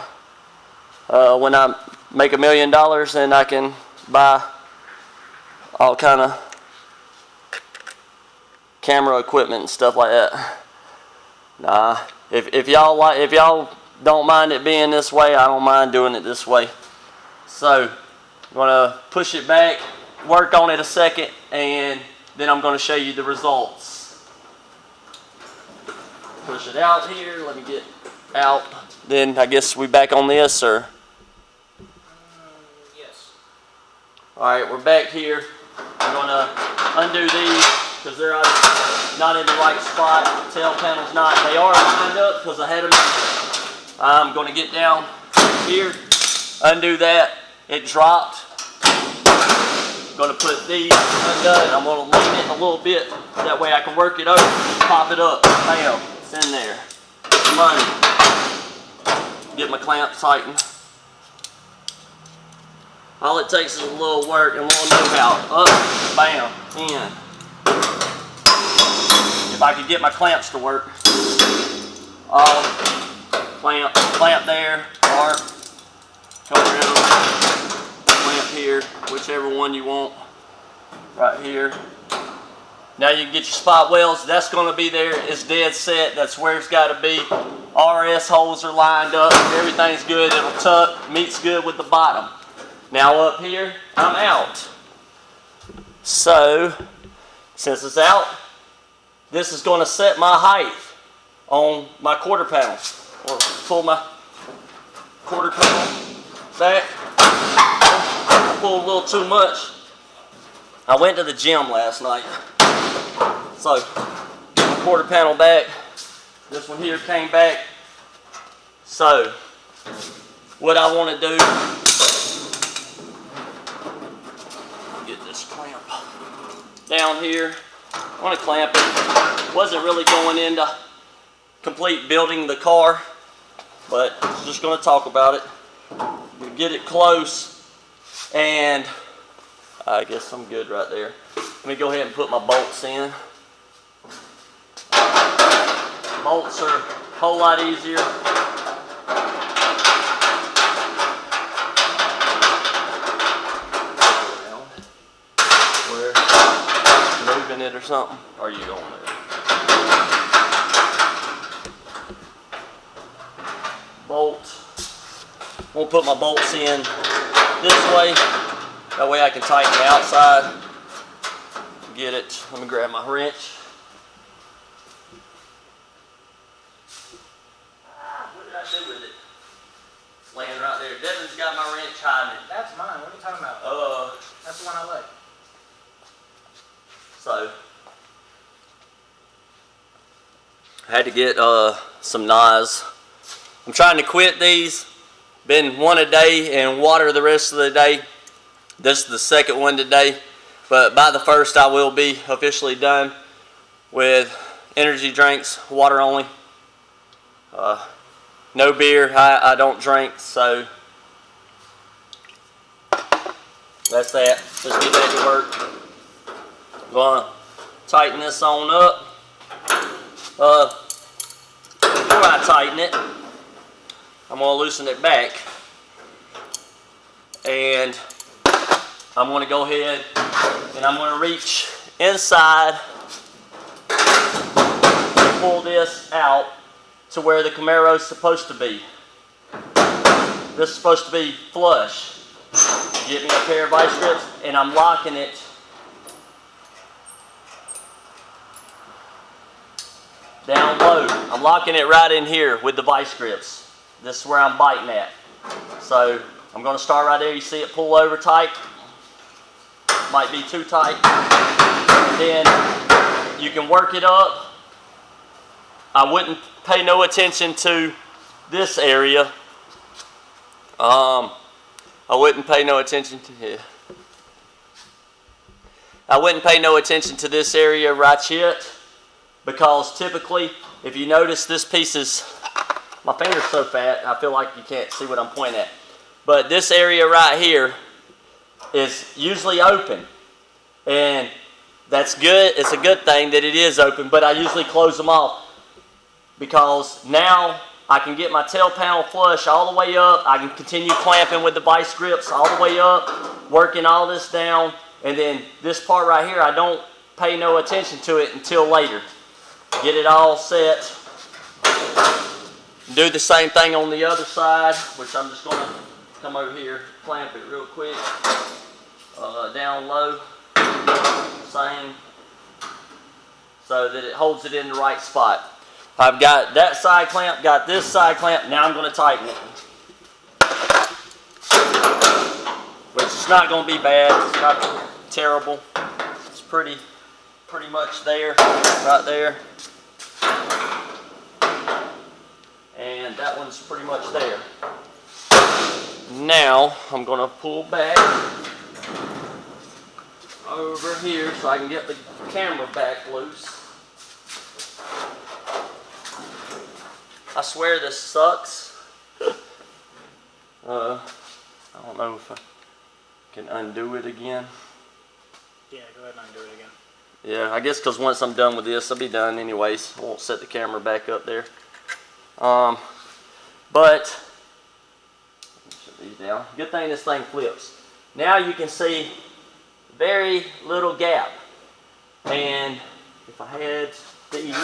when I make $1 million and I can buy all kind of camera equipment and stuff like that. Nah, if y'all don't mind it being this way, I don't mind doing it this way. So, I'm going to push it back, work on it a second, and then I'm going to show you the results. Push it out here, let me get out. Then I guess we back on this, or? Yes. Alright, we're back here. I'm going to undo these because they're not in the right spot. Tail panel's not. They are lined up because I had them. I'm going to get down here, undo that. It dropped. I'm going to put these undone. I'm going to lean it a little bit. That way I can work it over, pop it up. Bam, it's in there. Money. Get my clamp tightened. All it takes is a little work and a little know-how. Up, bam, in. If I could get my clamps to work. Clamp there, or cover it up, clamp here, whichever one you want, right here. Now you can get your spot welds. That's going to be there. It's dead set. That's where it's got to be. RS holes are lined up. Everything's good. It'll tuck. Meets good with the bottom. Now up here, I'm out. So, since it's out, this is going to set my height on my quarter panel. Or pull my quarter panel back. Pull a little too much. I went to the gym last night. So, my quarter panel back. This one here came back. So, what I want to do, get this clamp down here. I want to clamp it. Wasn't really going into complete building the car, but just going to talk about it. We get it close, and I guess I'm good right there. Let me go ahead and put my bolts in. Bolts are a whole lot easier. Where moving it or something? Or are you going there? Bolt. I'm gonna put my bolts in this way. That way I can tighten the outside. Get it. Let me grab my wrench. What did I do with it? It's laying right there. Devin's got my wrench hiding it. That's mine. What are you talking about? That's the one I like. So I had to get some knives. I'm trying to quit these. Been one a day and water the rest of the day. This is the second one today, but by the first I will be officially done with energy drinks, water only. No beer, I don't drink, so that's that. Let's get back to work. I'm gonna tighten this on up. Before I tighten it, I'm gonna loosen it back, and I'm going to go ahead and I'm going to reach inside and pull this out to where the Camaro is supposed to be. This is supposed to be flush. Get me a pair of vice grips, and I'm locking it down low. I'm locking it right in here with the vice grips. This is where I'm biting at. So I'm going to start right there. You see it pull over tight. Might be too tight. Then you can work it up. I wouldn't pay no attention to this area. I wouldn't pay no attention to here. I wouldn't pay no attention to this area right yet, because typically, if you notice, this piece is, my finger's so fat I feel like you can't see what I'm pointing at. But this area right here is usually open, and that's good. It's a good thing that it is open, but I usually close them off, because now I can get my tail panel flush all the way up. I can continue clamping with the vice grips all the way up, working all this down, and then this part right here, I don't pay no attention to it until later. Get it all set. Do the same thing on the other side, which I'm just going to come over here, clamp it real quick, down low, same, so that it holds it in the right spot. I've got that side clamp, got this side clamp, now I'm going to tighten it. Which is not going to be bad, it's not terrible, it's pretty much there, right there. And that one's pretty much there. Now I'm going to pull back over here so I can get the camera back loose. I swear this sucks. I don't know if I can undo it again. Yeah, go ahead and undo it again. Yeah, I guess because once I'm done with this, I'll be done anyways. I won't set the camera back up there. But shut these down. Good thing this thing flips. Now you can see very little gap. And if I had these,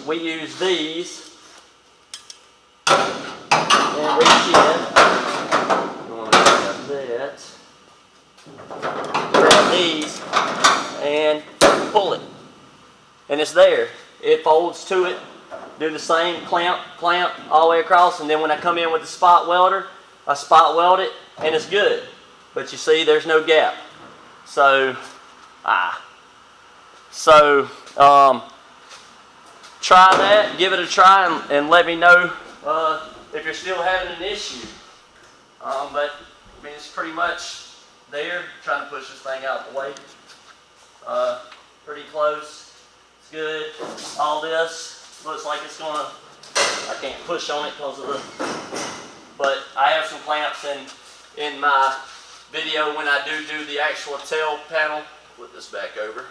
we use these and reach in. I'm going to grab that. Grab these and pull it. And it's there. It folds to it. Do the same clamp all the way across, and then when I come in with the spot welder, I spot weld it and it's good. But you see there's no gap. So try that, give it a try, and let me know if you're still having an issue. But I mean, it's pretty much there. I'm trying to push this thing out of the way. Pretty close. It's good. All this looks like it's gonna, I can't push on it because of the, but I have some clamps in my video when I do the actual tail panel. Flip this back over.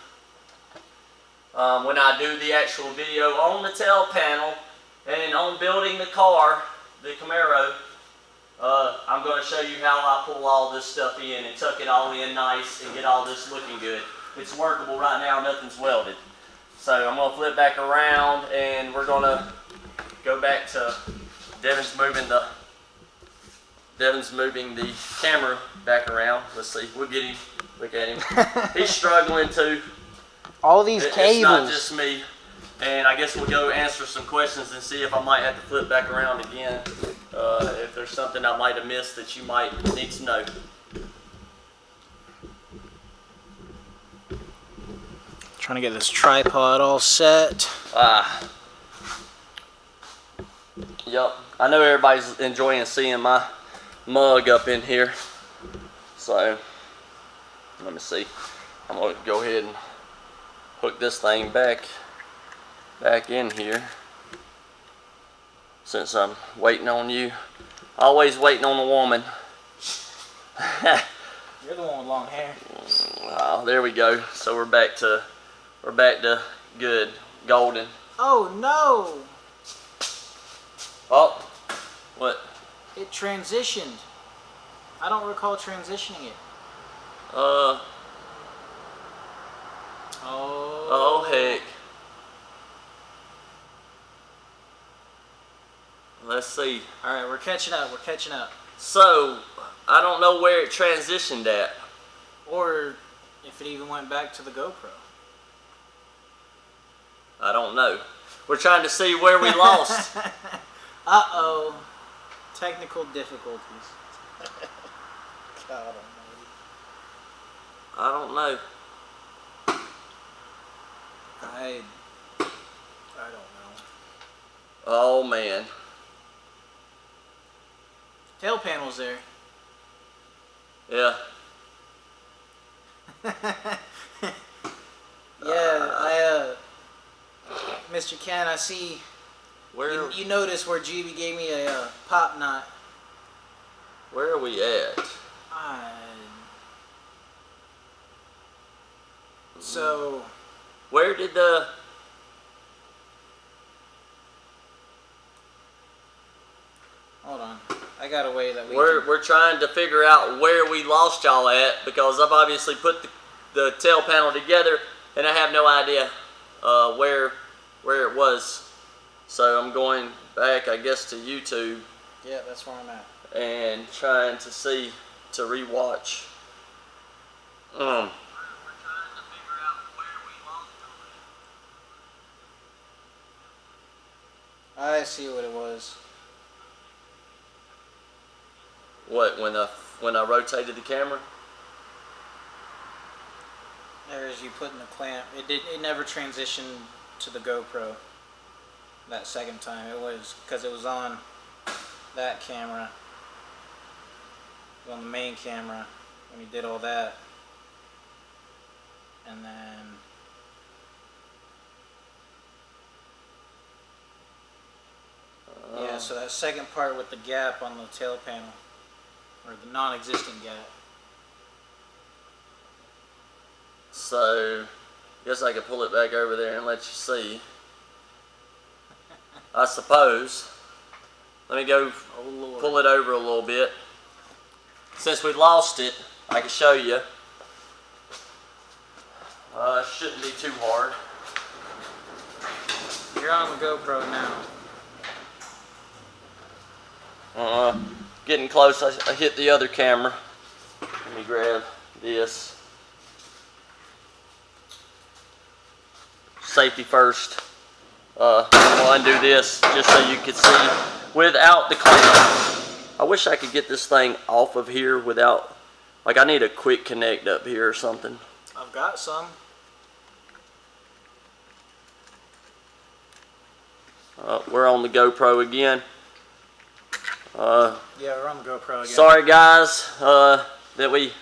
When I do the actual video on the tail panel and on building the car, the Camaro, I'm going to show you how I pull all this stuff in and tuck it all in nice and get all this looking good. It's workable right now, nothing's welded. So I'm going to flip back around and we're going to go back to Devin's moving the camera back around. Let's see, we'll get him, look at him. He's struggling too. All these cables. It's not just me. And I guess we'll go answer some questions and see if I might have to flip back around again. If there's something I might have missed that you might need to know. Trying to get this tripod all set. Yep. I know everybody's enjoying seeing my mug up in here. So, let me see. I'm going to go ahead and hook this thing back in here. Since I'm waiting on you. Always waiting on a woman. You're the one with long hair. Oh, there we go. So we're back to good, golden. Oh no! Oh, what? It transitioned. I don't recall transitioning it. Oh heck. Let's see. All right, we're catching up. We're catching up. So, I don't know where it transitioned at. Or if it even went back to the GoPro. I don't know. We're trying to see where we lost. Uh-oh. Technical difficulties. God almighty. I don't know. I don't know. Oh man. Tail panel's there. Yeah. Yeah, Mr. Ken, I see. Where You notice where GB gave me a pop knot. Where are we at? So. Where did the? Hold on. I got a way that We're trying to figure out where we lost y'all at, because I've obviously put the tail panel together and I have no idea where it was. So I'm going back, I guess, to YouTube. Yeah, that's where I'm at. And trying to see, to rewatch. We're trying to figure out where we lost y'all at. I see what it was. What, when I rotated the camera? There's you putting the clamp. It never transitioned to the GoPro that second time. It was because it was on that camera, on the main camera when he did all that, and then yeah. So that second part with the gap on the tail panel, or the non-existent gap. So, guess I could pull it back over there and let you see. I suppose. Let me go pull it over a little bit. Since we lost it, I can show you. Shouldn't be too hard. You're on the GoPro now. Getting close. I hit the other camera. Let me grab this. Safety first. We'll undo this just so you can see without the clamp. I wish I could get this thing off of here without, like I need a quick connect up here or something. I've got some. We're on the GoPro again. Yeah, we're on the GoPro again. Sorry guys that we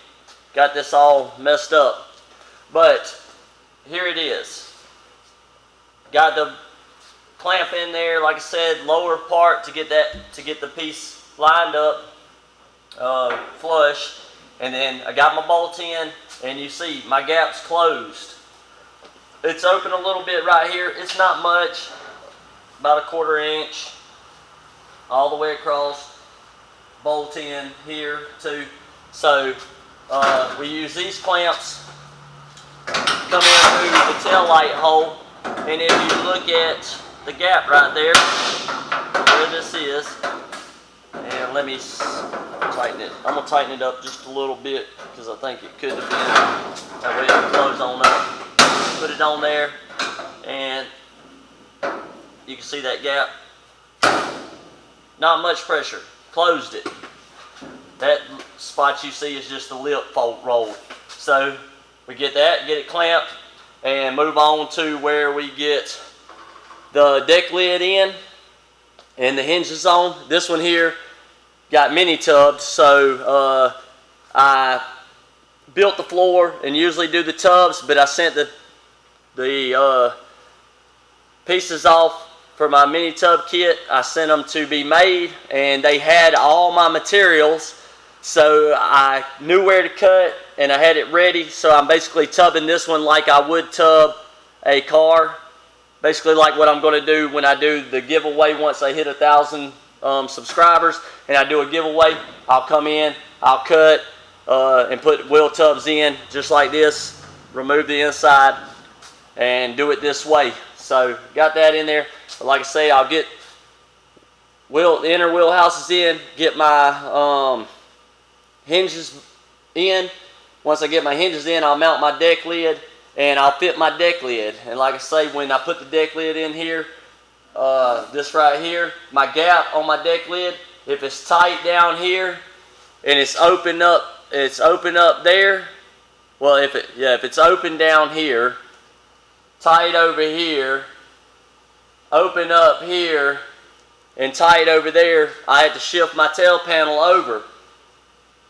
got this all messed up, but here it is. Got the clamp in there, like I said, lower part to get the piece lined up, flush, and then I got my bolt in, and you see my gap's closed. It's open a little bit right here. It's not much, about 1/4 inch, all the way across. Bolt in here too. So we use these clamps, come in through the tail light hole, and if you look at the gap right there, where this is, and let me tighten it. I'm gonna tighten it up just a little bit because I think it could have been. That way it'll close on up. Put it on there, and you can see that gap. Not much pressure. Closed it. That spot you see is just the lip rolled. So we get that, get it clamped, and move on to where we get the deck lid in and the hinges on. This one here got mini tubs, so I built the floor and usually do the tubs, but I sent the pieces off for my mini tub kit. I sent them to be made, and they had all my materials, so I knew where to cut and I had it ready. So I'm basically tubbing this one like I would tub a car, basically like what I'm going to do when I do the giveaway. Once I hit 1,000 subscribers and I do a giveaway, I'll come in, I'll cut and put wheel tubs in just like this, remove the inside, and do it this way. So got that in there. But like I say, I'll get the inner wheel houses in, get my hinges in. Once I get my hinges in, I'll mount my deck lid and I'll fit my deck lid. And like I say, when I put the deck lid in here, this right here, my gap on my deck lid, if it's tight down here and it's open up there. Well, if it's open down here, tight over here, open up here, and tight over there, I had to shift my tail panel over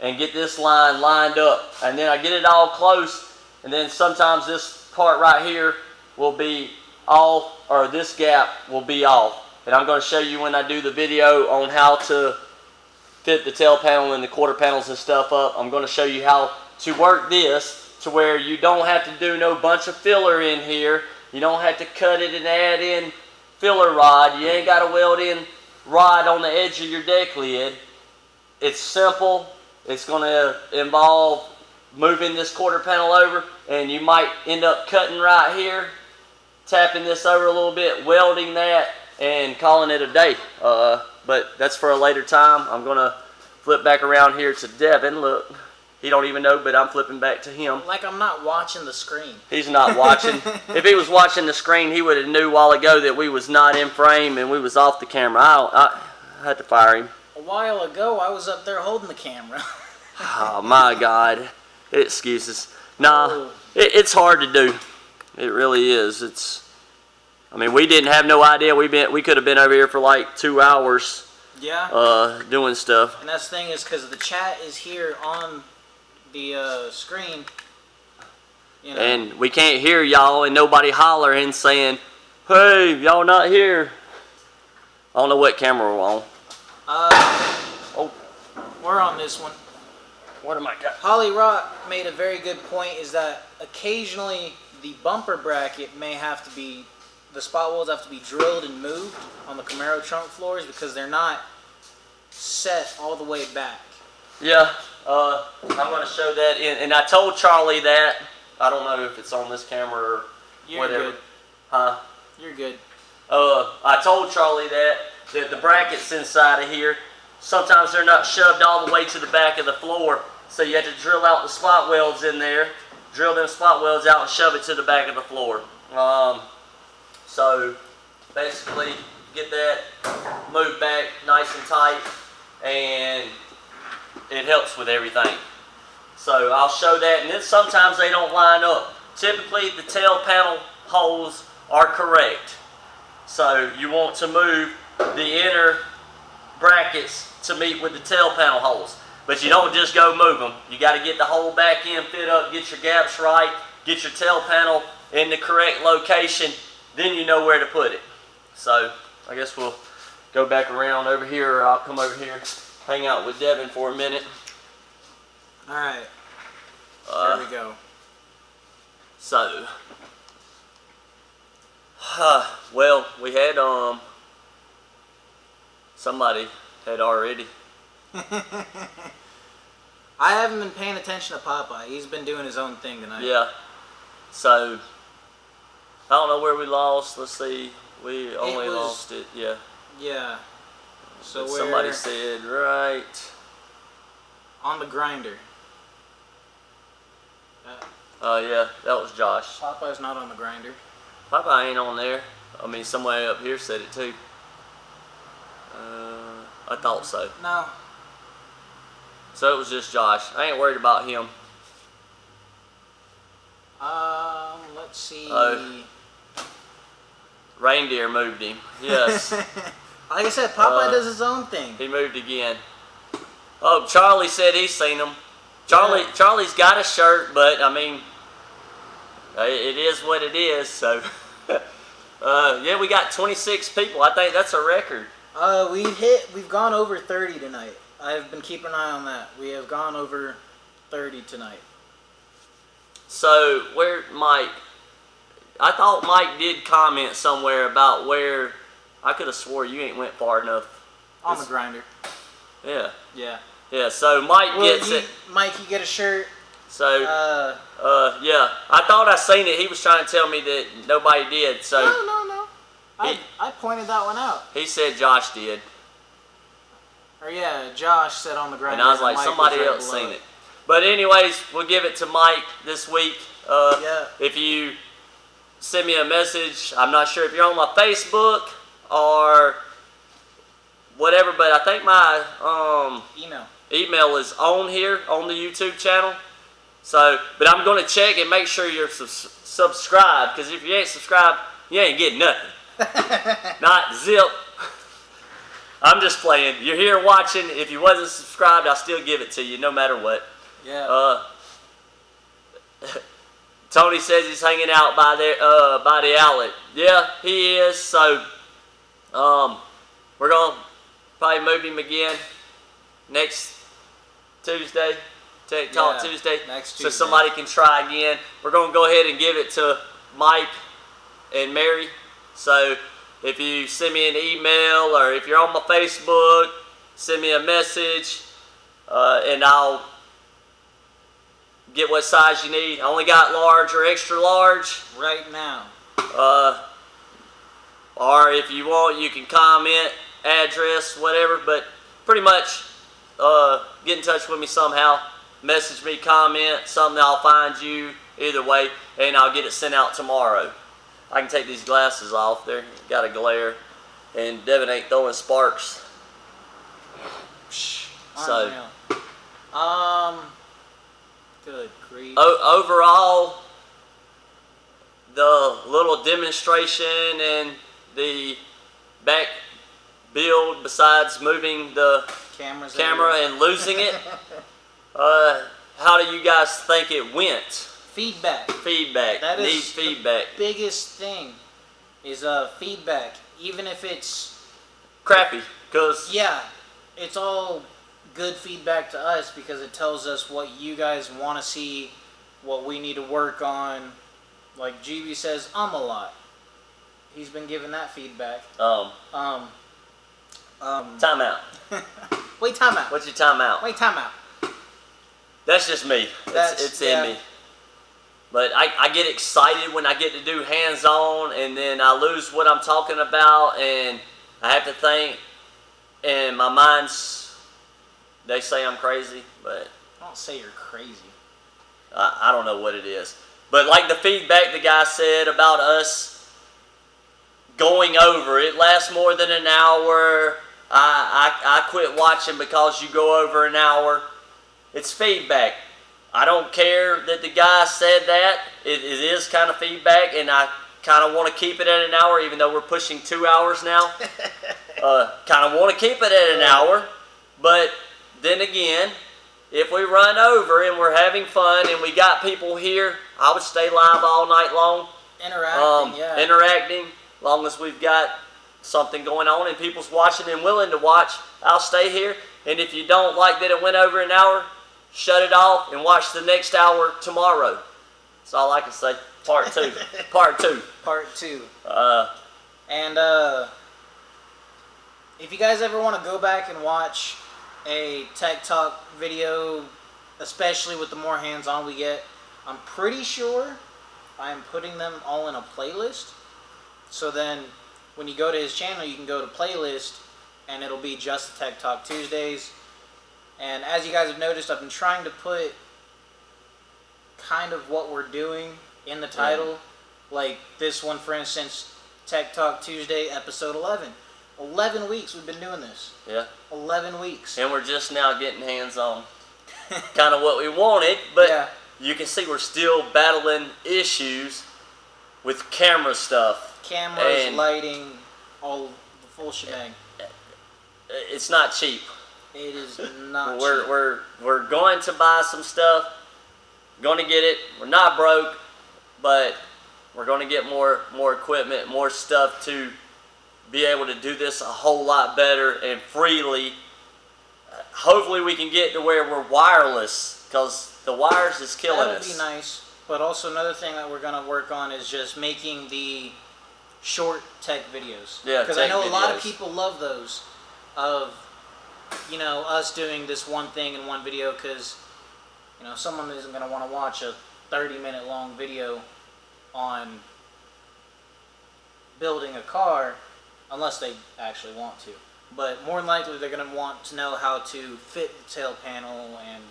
and get this line lined up. And then I get it all close, and then sometimes this part right here will be off, or this gap will be off. And I'm going to show you when I do the video on how to fit the tail panel and the quarter panels and stuff up. I'm going to show you how to work this to where you don't have to do no bunch of filler in here. You don't have to cut it and add in filler rod. You ain't got to weld in rod on the edge of your deck lid. It's simple. It's going to involve moving this quarter panel over, and you might end up cutting right here, tapping this over a little bit, welding that, and calling it a day. But that's for a later time. I'm going to flip back around here to Devin. Look, he don't even know, but I'm flipping back to him. Like I'm not watching the screen. He's not watching. If he was watching the screen, he would have knew a while ago that we was not in frame and we was off the camera. I had to fire him. A while ago, I was up there holding the camera. Oh my God. Excuses. Nah, it's hard to do. It really is. I mean, we didn't have no idea. We could have been over here for like 2 hours. Yeah. Doing stuff. And that's the thing is because the chat is here on the screen. You know. And we can't hear y'all and nobody hollering saying, "Hey, y'all not here." I don't know what camera we're on. Oh, we're on this one. What am I got? Holly Rock made a very good point, is that occasionally the bumper bracket may have to be, the spot welds have to be drilled and moved on the Camaro trunk floors because they're not set all the way back. Yeah, I'm going to show that in, and I told Charlie that I don't know if it's on this camera or You're whatever. good. Huh? You're good. I told Charlie that the brackets inside of here, sometimes they're not shoved all the way to the back of the floor. So you have to drill out the spot welds in there, drill them spot welds out and shove it to the back of the floor. So basically get that moved back nice and tight, and it helps with everything. So I'll show that, and then sometimes they don't line up. Typically the tail panel holes are correct. So you want to move the inner brackets to meet with the tail panel holes. But you don't just go move them. You got to get the whole back end fit up, get your gaps right, get your tail panel in the correct location, then you know where to put it. So I guess we'll go back around over here, or I'll come over here, hang out with Devin for a minute. Alright. There we go. So, well, we had, somebody had already. I haven't been paying attention to Popeye. He's been doing his own thing tonight. Yeah. So, I don't know where we lost. Let's see. We only lost it. Yeah. Yeah. So but somebody said right on the grinder. Yeah, that was Josh. Popeye's not on the grinder. Popeye ain't on there. I mean, somebody up here said it too. I thought so. No. So it was just Josh. I ain't worried about him. Let's see. Reindeer moved him. Yes. Like I said, Popeye does his own thing. He moved again. Oh, Charlie said he's seen him. Charlie's got a shirt, but I mean, it is what it is. So, yeah, we got 26 people. I think that's a record. We've gone over 30 tonight. I've been keeping an eye on that. We have gone over 30 tonight. So, where Mike? I thought Mike did comment somewhere about where. I could have swore you ain't went far enough. On the grinder. Yeah. Yeah. Yeah. So Mike gets it. Mike, you get a shirt. So. Yeah. I thought I seen it. He was trying to tell me that nobody did. So. No. I pointed that one out. He said Josh did. Or yeah, Josh said on the grinder. And I was like, somebody else seen it. But anyways, we'll give it to Mike this week. Yeah. If you send me a message, I'm not sure if you're on my Facebook or whatever, but I think my email is on here on the YouTube channel. So, but I'm going to check and make sure you're subscribed, because if you ain't subscribed, you ain't getting nothing. Not zip. I'm just playing. You're here watching. If you wasn't subscribed, I'll still give it to you no matter what. Yeah. Tony says he's hanging out by the outlet. Yeah, he is. So, we're gonna probably move him again next Tuesday. Talk Tuesday. Next Tuesday. So somebody can try again. We're gonna go ahead and give it to Mike and Mary. So if you send me an email, or if you're on my Facebook, send me a message, and I'll get what size you need. I only got large or extra large. Right now. Or if you want, you can comment, address, whatever. But pretty much, get in touch with me somehow. Message me, comment, something, I'll find you either way, and I'll get it sent out tomorrow. I can take these glasses off. They're got a glare, and Devin ain't throwing sparks. So, good grief. Overall, the little demonstration and the back build, besides moving the camera and losing it, how do you guys think it went? Feedback. That is feedback. The biggest thing is feedback, even if it's crappy, because yeah, it's all good feedback to us, because it tells us what you guys want to see, what we need to work on. Like GB says, a lot. He's been giving that feedback. Time out. Wait, time out. What's your time out? Wait, time out. That's just me. It's in me. But I get excited when I get to do hands-on, and then I lose what I'm talking about, and I have to think, and my mind's, they say I'm crazy, but I don't say you're crazy. I don't know what it is. But like the feedback the guy said about us going over, it lasts more than an hour. I quit watching because you go over an hour. It's feedback. I don't care that the guy said that. It is kind of feedback, and I kind of want to keep it at an hour, even though we're pushing 2 hours now. Kind of want to keep it at an hour. But then again, if we run over and we're having fun and we got people here, I would stay live all night long. Interacting, long as we've got something going on and people's watching and willing to watch, I'll stay here. And if you don't like that it went over an hour, shut it off and watch the next hour tomorrow. That's all I can say. Part 2. Part 2. Part 2. If you guys ever want to go back and watch a Tech Talk video, especially with the more hands-on we get, I'm pretty sure I'm putting them all in a playlist. So then when you go to his channel, you can go to playlist and it'll be just the Tech Talk Tuesdays. And as you guys have noticed, I've been trying to put kind of what we're doing in the title. Like this one, for instance, Tech Talk Tuesday, episode 11. 11 weeks we've been doing this. Yeah. 11 weeks. And we're just now getting hands-on. Kind of what we wanted, but yeah. You can see we're still battling issues with camera stuff. Cameras, and lighting, all the full shebang. It's not cheap. It is not cheap. Cheap. We're going to buy some stuff. Going to get it. We're not broke, but we're going to get more equipment, more stuff to be able to do this a whole lot better and freely. Hopefully we can get to where we're wireless, because the wires is killing us. That would be nice. But also another thing that we're going to work on is just making the short tech videos. Yeah, because I know a lot of people love those, of, you know, us doing this one thing in one video, because, you know, someone isn't going to want to watch a 30-minute long video on building a car unless they actually want to. But more than likely they're going to want to know how to fit the tail panel and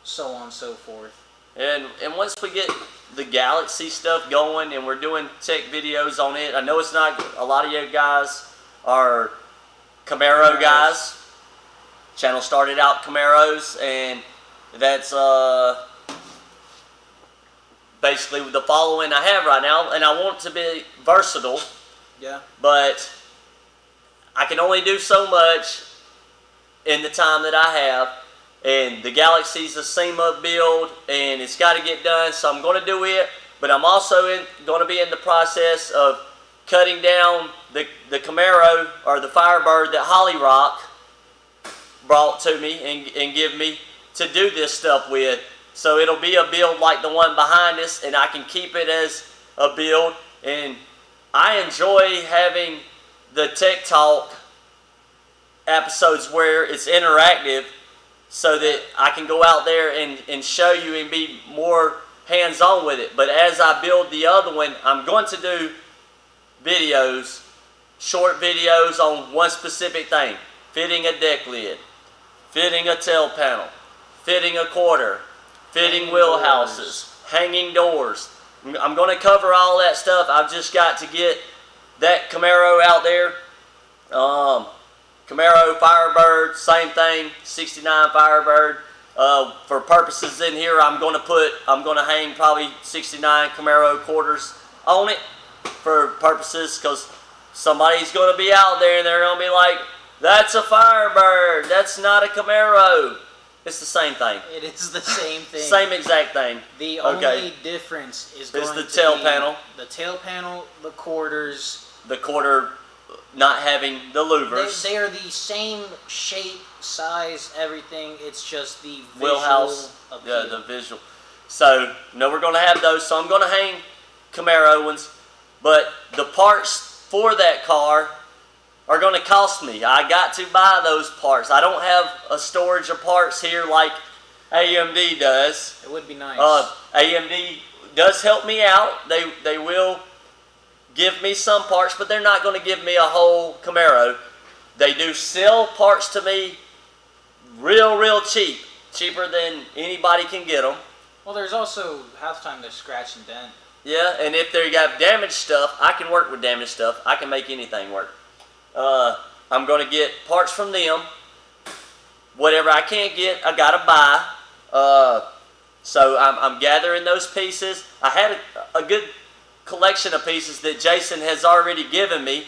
so on and so forth. And once we get the Galaxy stuff going and we're doing tech videos on it, I know it's not, a lot of you guys are Camaro guys. Channel started out Camaros, and that's basically the following I have right now, and I want to be versatile. Yeah. But I can only do so much in the time that I have, and the Galaxy's a SEMA build, and it's got to get done, so I'm going to do it. But I'm also going to be in the process of cutting down the Camaro, or the Firebird, that Holly Rock brought to me and give me to do this stuff with. So it'll be a build like the one behind us, and I can keep it as a build. And I enjoy having the Tech Talk episodes where it's interactive, so that I can go out there and show you and be more hands-on with it. But as I build the other one, I'm going to do videos, short videos on one specific thing. Fitting a deck lid, fitting a tail panel, fitting a quarter, fitting wheel houses, hanging doors. I'm going to cover all that stuff. I've just got to get that Camaro out there. Camaro Firebird, same thing, 69 Firebird. For purposes in here, I'm going to hang probably 69 Camaro quarters on it for purposes, because somebody's going to be out there and they're going to be like, that's a Firebird, that's not a Camaro. It's the same thing. It is the same thing. Same exact thing. The only difference is going the to tail be panel. The tail panel, the quarters. The quarter not having the louvers. They are the same shape, size, everything. It's just the visual wheelhouse. appeal. Yeah, the visual. So, no, we're going to have those. So I'm going to hang Camaro ones. But the parts for that car are going to cost me. I got to buy those parts. I don't have a storage of parts here like AMD does. It would be nice. AMD, does help me out. They will give me some parts, but they're not going to give me a whole Camaro. They do sell parts to me real cheap, cheaper than anybody can get them. Well, there's also half the time they're scratch and dent. Yeah, and if they got damaged stuff, I can work with damaged stuff. I can make anything work. I'm going to get parts from them. Whatever I can't get, I got to buy. So I'm gathering those pieces. I had a good collection of pieces that Jason has already given me,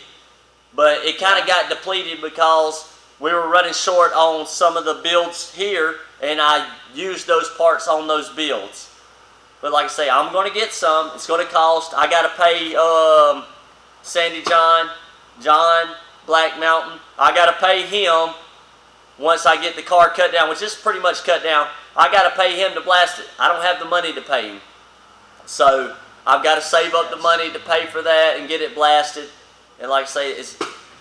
but it kind of got depleted because we were running short on some of the builds here, and I used those parts on those builds. But like I say, I'm going to get some. It's going to cost. I got to pay Sandy John Black Mountain. I got to pay him once I get the car cut down, which is pretty much cut down. I got to pay him to blast it. I don't have the money to pay him. So I've got to save up the money to pay for that and get it blasted. And like I say,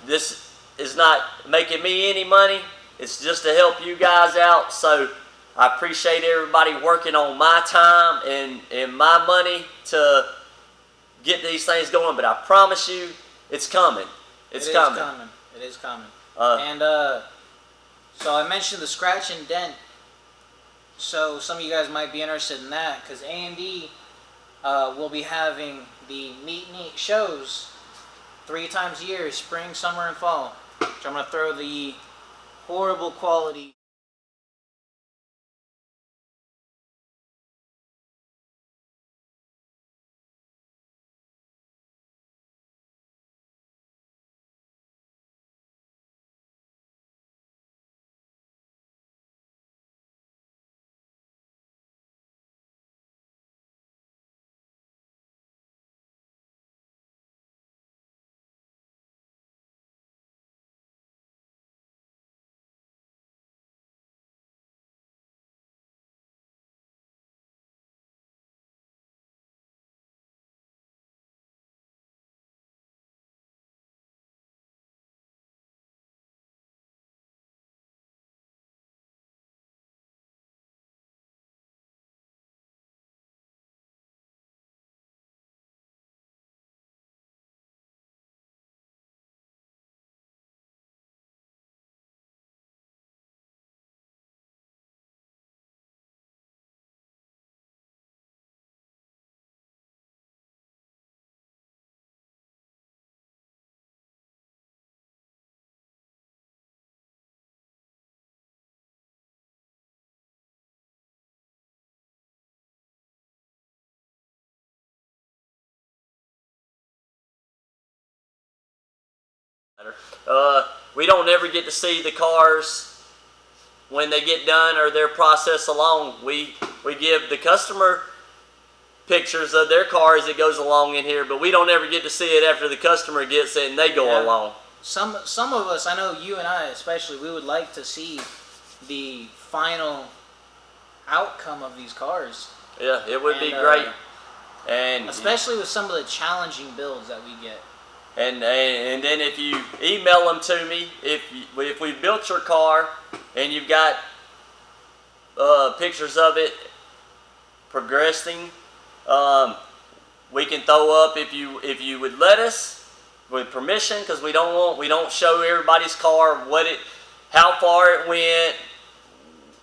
this is not making me any money. It's just to help you guys out. So I appreciate everybody working on my time and my money to get these things going. But I promise you, it's coming. It's coming. It is coming. So I mentioned the scratch and dent. So some of you guys might be interested in that because A&D will be having the Meet Neat shows 3 times a year, spring, summer, and fall. So I'm going to throw the horrible quality we don't ever get to see the cars when they get done or their process along. We give the customer pictures of their car as it goes along in here, but we don't ever get to see it after the customer gets it and they go along. Some of us, I know you and I especially, we would like to see the final outcome of these cars. Yeah, it would be great. And especially with some of the challenging builds that we get. And then if you email them to me, if we built your car and you've got pictures of it progressing, we can throw up if you would let us with permission, because we don't show everybody's car how far it went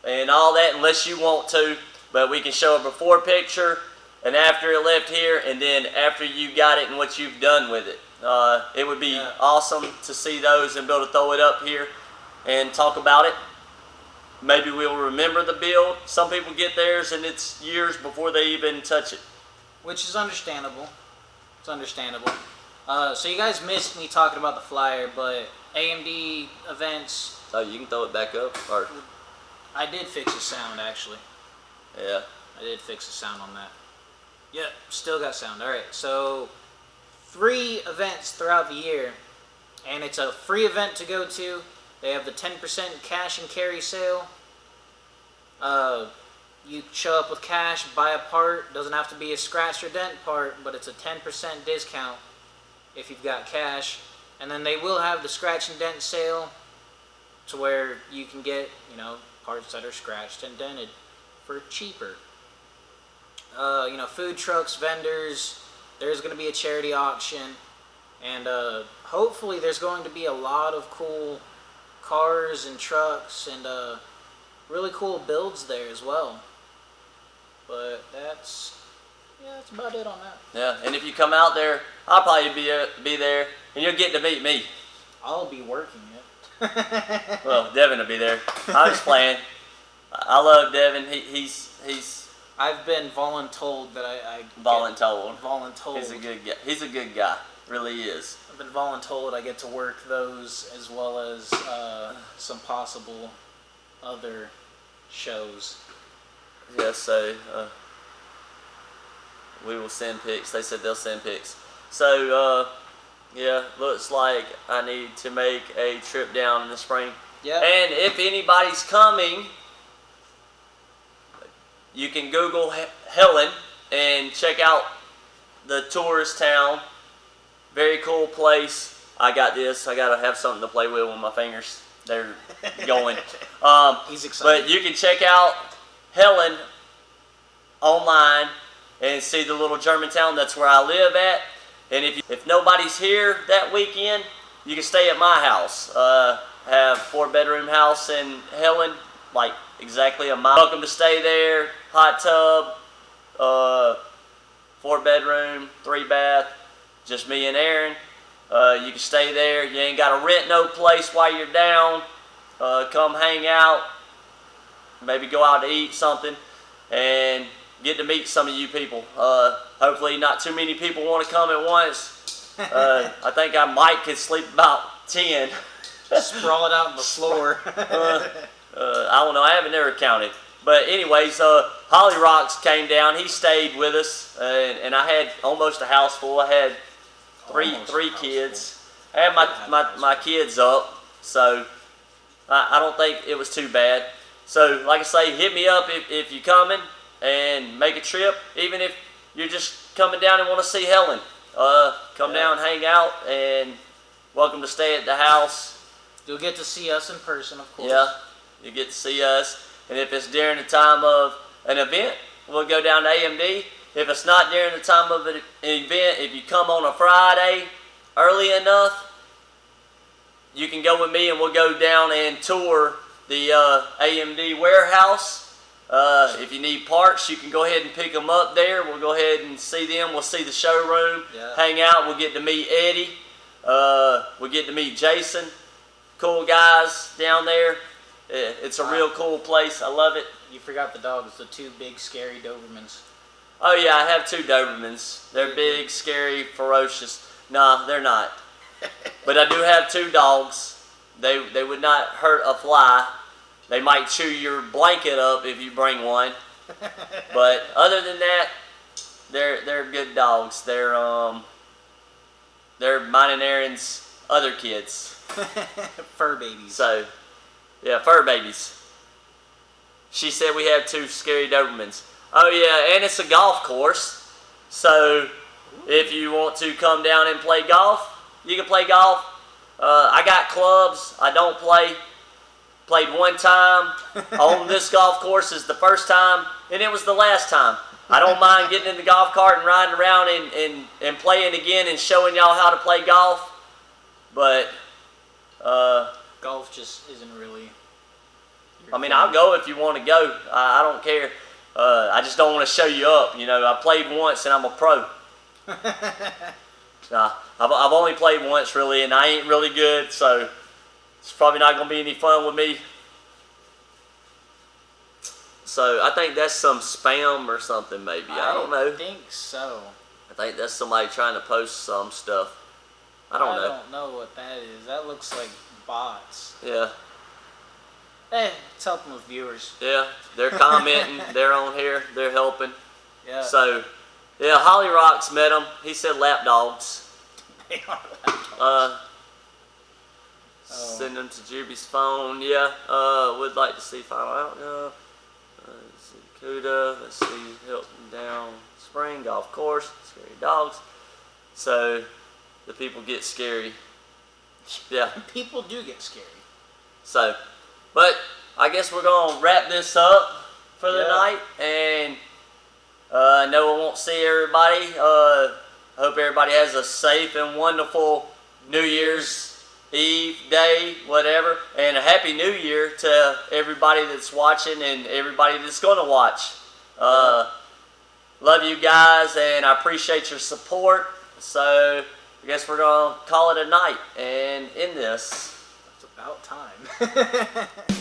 and all that unless you want to, but we can show a before picture and after it left here, and then after you got it and what you've done with it. It would be awesome to see those and be able to throw it up here and talk about it. Maybe we'll remember the build. Some people get theirs and it's years before they even touch it. Which is understandable. It's understandable. So you guys missed me talking about the flyer, but AMD events... Oh, you can throw it back up? Or I did fix the sound, actually. Yeah. I did fix the sound on that. Yep, still got sound. Alright, so 3 events throughout the year, and it's a free event to go to. They have the 10% cash and carry sale. You show up with cash, buy a part. Doesn't have to be a scratch or dent part, but it's a 10% discount if you've got cash. And then they will have the scratch and dent sale to where you can get, parts that are scratched and dented for cheaper. food trucks, vendors. There's going to be a charity auction, and hopefully there's going to be a lot of cool cars and trucks and really cool builds there as well. But that's about it on that. Yeah, and if you come out there, I'll probably be there, and you'll get to meet me. I'll be working it. Well, Devin will be there. I'm just playing. I love Devin. He's I've been voluntold that I voluntold. Voluntold. He's a good guy. He's a good guy. Really is. I've been voluntold I get to work those as well as some possible other shows. Yeah, so we will send pics. They said they'll send pics. So yeah, looks like I need to make a trip down in the spring. Yeah. And if anybody's coming, you can Google Helen and check out the tourist town. Very cool place. I got this. I gotta have something to play with my fingers. They're going. He's excited. But you can check out Helen online and see the little German town. That's where I live at. And if nobody's here that weekend, you can stay at my house. Have 4-bedroom house in Helen, like exactly a mile. Welcome to stay there. Hot tub, 4-bedroom, 3-bath, just me and Aaron. You can stay there. You ain't got to rent no place while you're down. Come hang out. Maybe go out to eat something and get to meet some of you people. Hopefully not too many people want to come at once. I think I might could sleep about 10. Sprawl it out on the floor. I don't know. I haven't never counted. But anyways, Holly Rocks came down. He stayed with us, and I had almost a house full. I had three kids. I had my kids up, so I don't think it was too bad. So, like I say, hit me up if you're coming and make a trip. Even if you're just coming down and want to see Helen, come down, hang out, and welcome to stay at the house. You'll get to see us in person, of course. Yeah, you get to see us. And if it's during the time of an event, we'll go down to AMD. If it's not during the time of an event, if you come on a Friday early enough, you can go with me and we'll go down and tour the AMD warehouse. If you need parts, you can go ahead and pick them up there. We'll go ahead and see them. We'll see the showroom, hang out. We'll get to meet Eddie. We'll get to meet Jason. Cool guys down there. It's a real cool place. I love it. You forgot the dogs, the 2 big, scary Dobermans. Oh yeah, I have 2 Dobermans. They're big, scary, ferocious. Nah, they're not. But I do have 2 dogs. They would not hurt a fly. They might chew your blanket up if you bring one. But other than that, they're good dogs. They're mine and Aaron's other kids. Fur babies. So, yeah, fur babies. She said we have 2 scary Dobermans. Oh yeah, and it's a golf course. So, if you want to come down and play golf, you can play golf. I got clubs. I don't play. Played one time on this golf course is the first time, and it was the last time. I don't mind getting in the golf cart and riding around and playing again and showing y'all how to play golf. But golf just isn't really. I mean, I'll go if you want to go. I don't care. I just don't want to show you up. You know, I played once and I'm a pro. Nah, I've only played once really, and I ain't really good, so it's probably not gonna be any fun with me. So I think that's some spam or something, maybe. I don't know. I think so. I think that's somebody trying to post some stuff. I don't know. I don't know what that is. That looks like bots. Yeah. Hey, it's helping with viewers. Yeah, they're commenting. They're on here. They're helping. Yeah. So, yeah, Holly Rocks met them. He said lap dogs. They are lap dogs. Send them to Juby's phone. Yeah. Would like to see final out. Let's see Cuda. Let's see Hilton down spring golf course. Scary dogs. So the people get scary. Yeah. People do get scary. So, but I guess we're gonna wrap this up for the night, and I know I won't see everybody. Hope everybody has a safe and wonderful New Year's Eve, day, whatever. And a Happy New Year to everybody that's watching and everybody that's going to watch. Love you guys, and I appreciate your support. So I guess we're going to call it a night and end this. It's about time.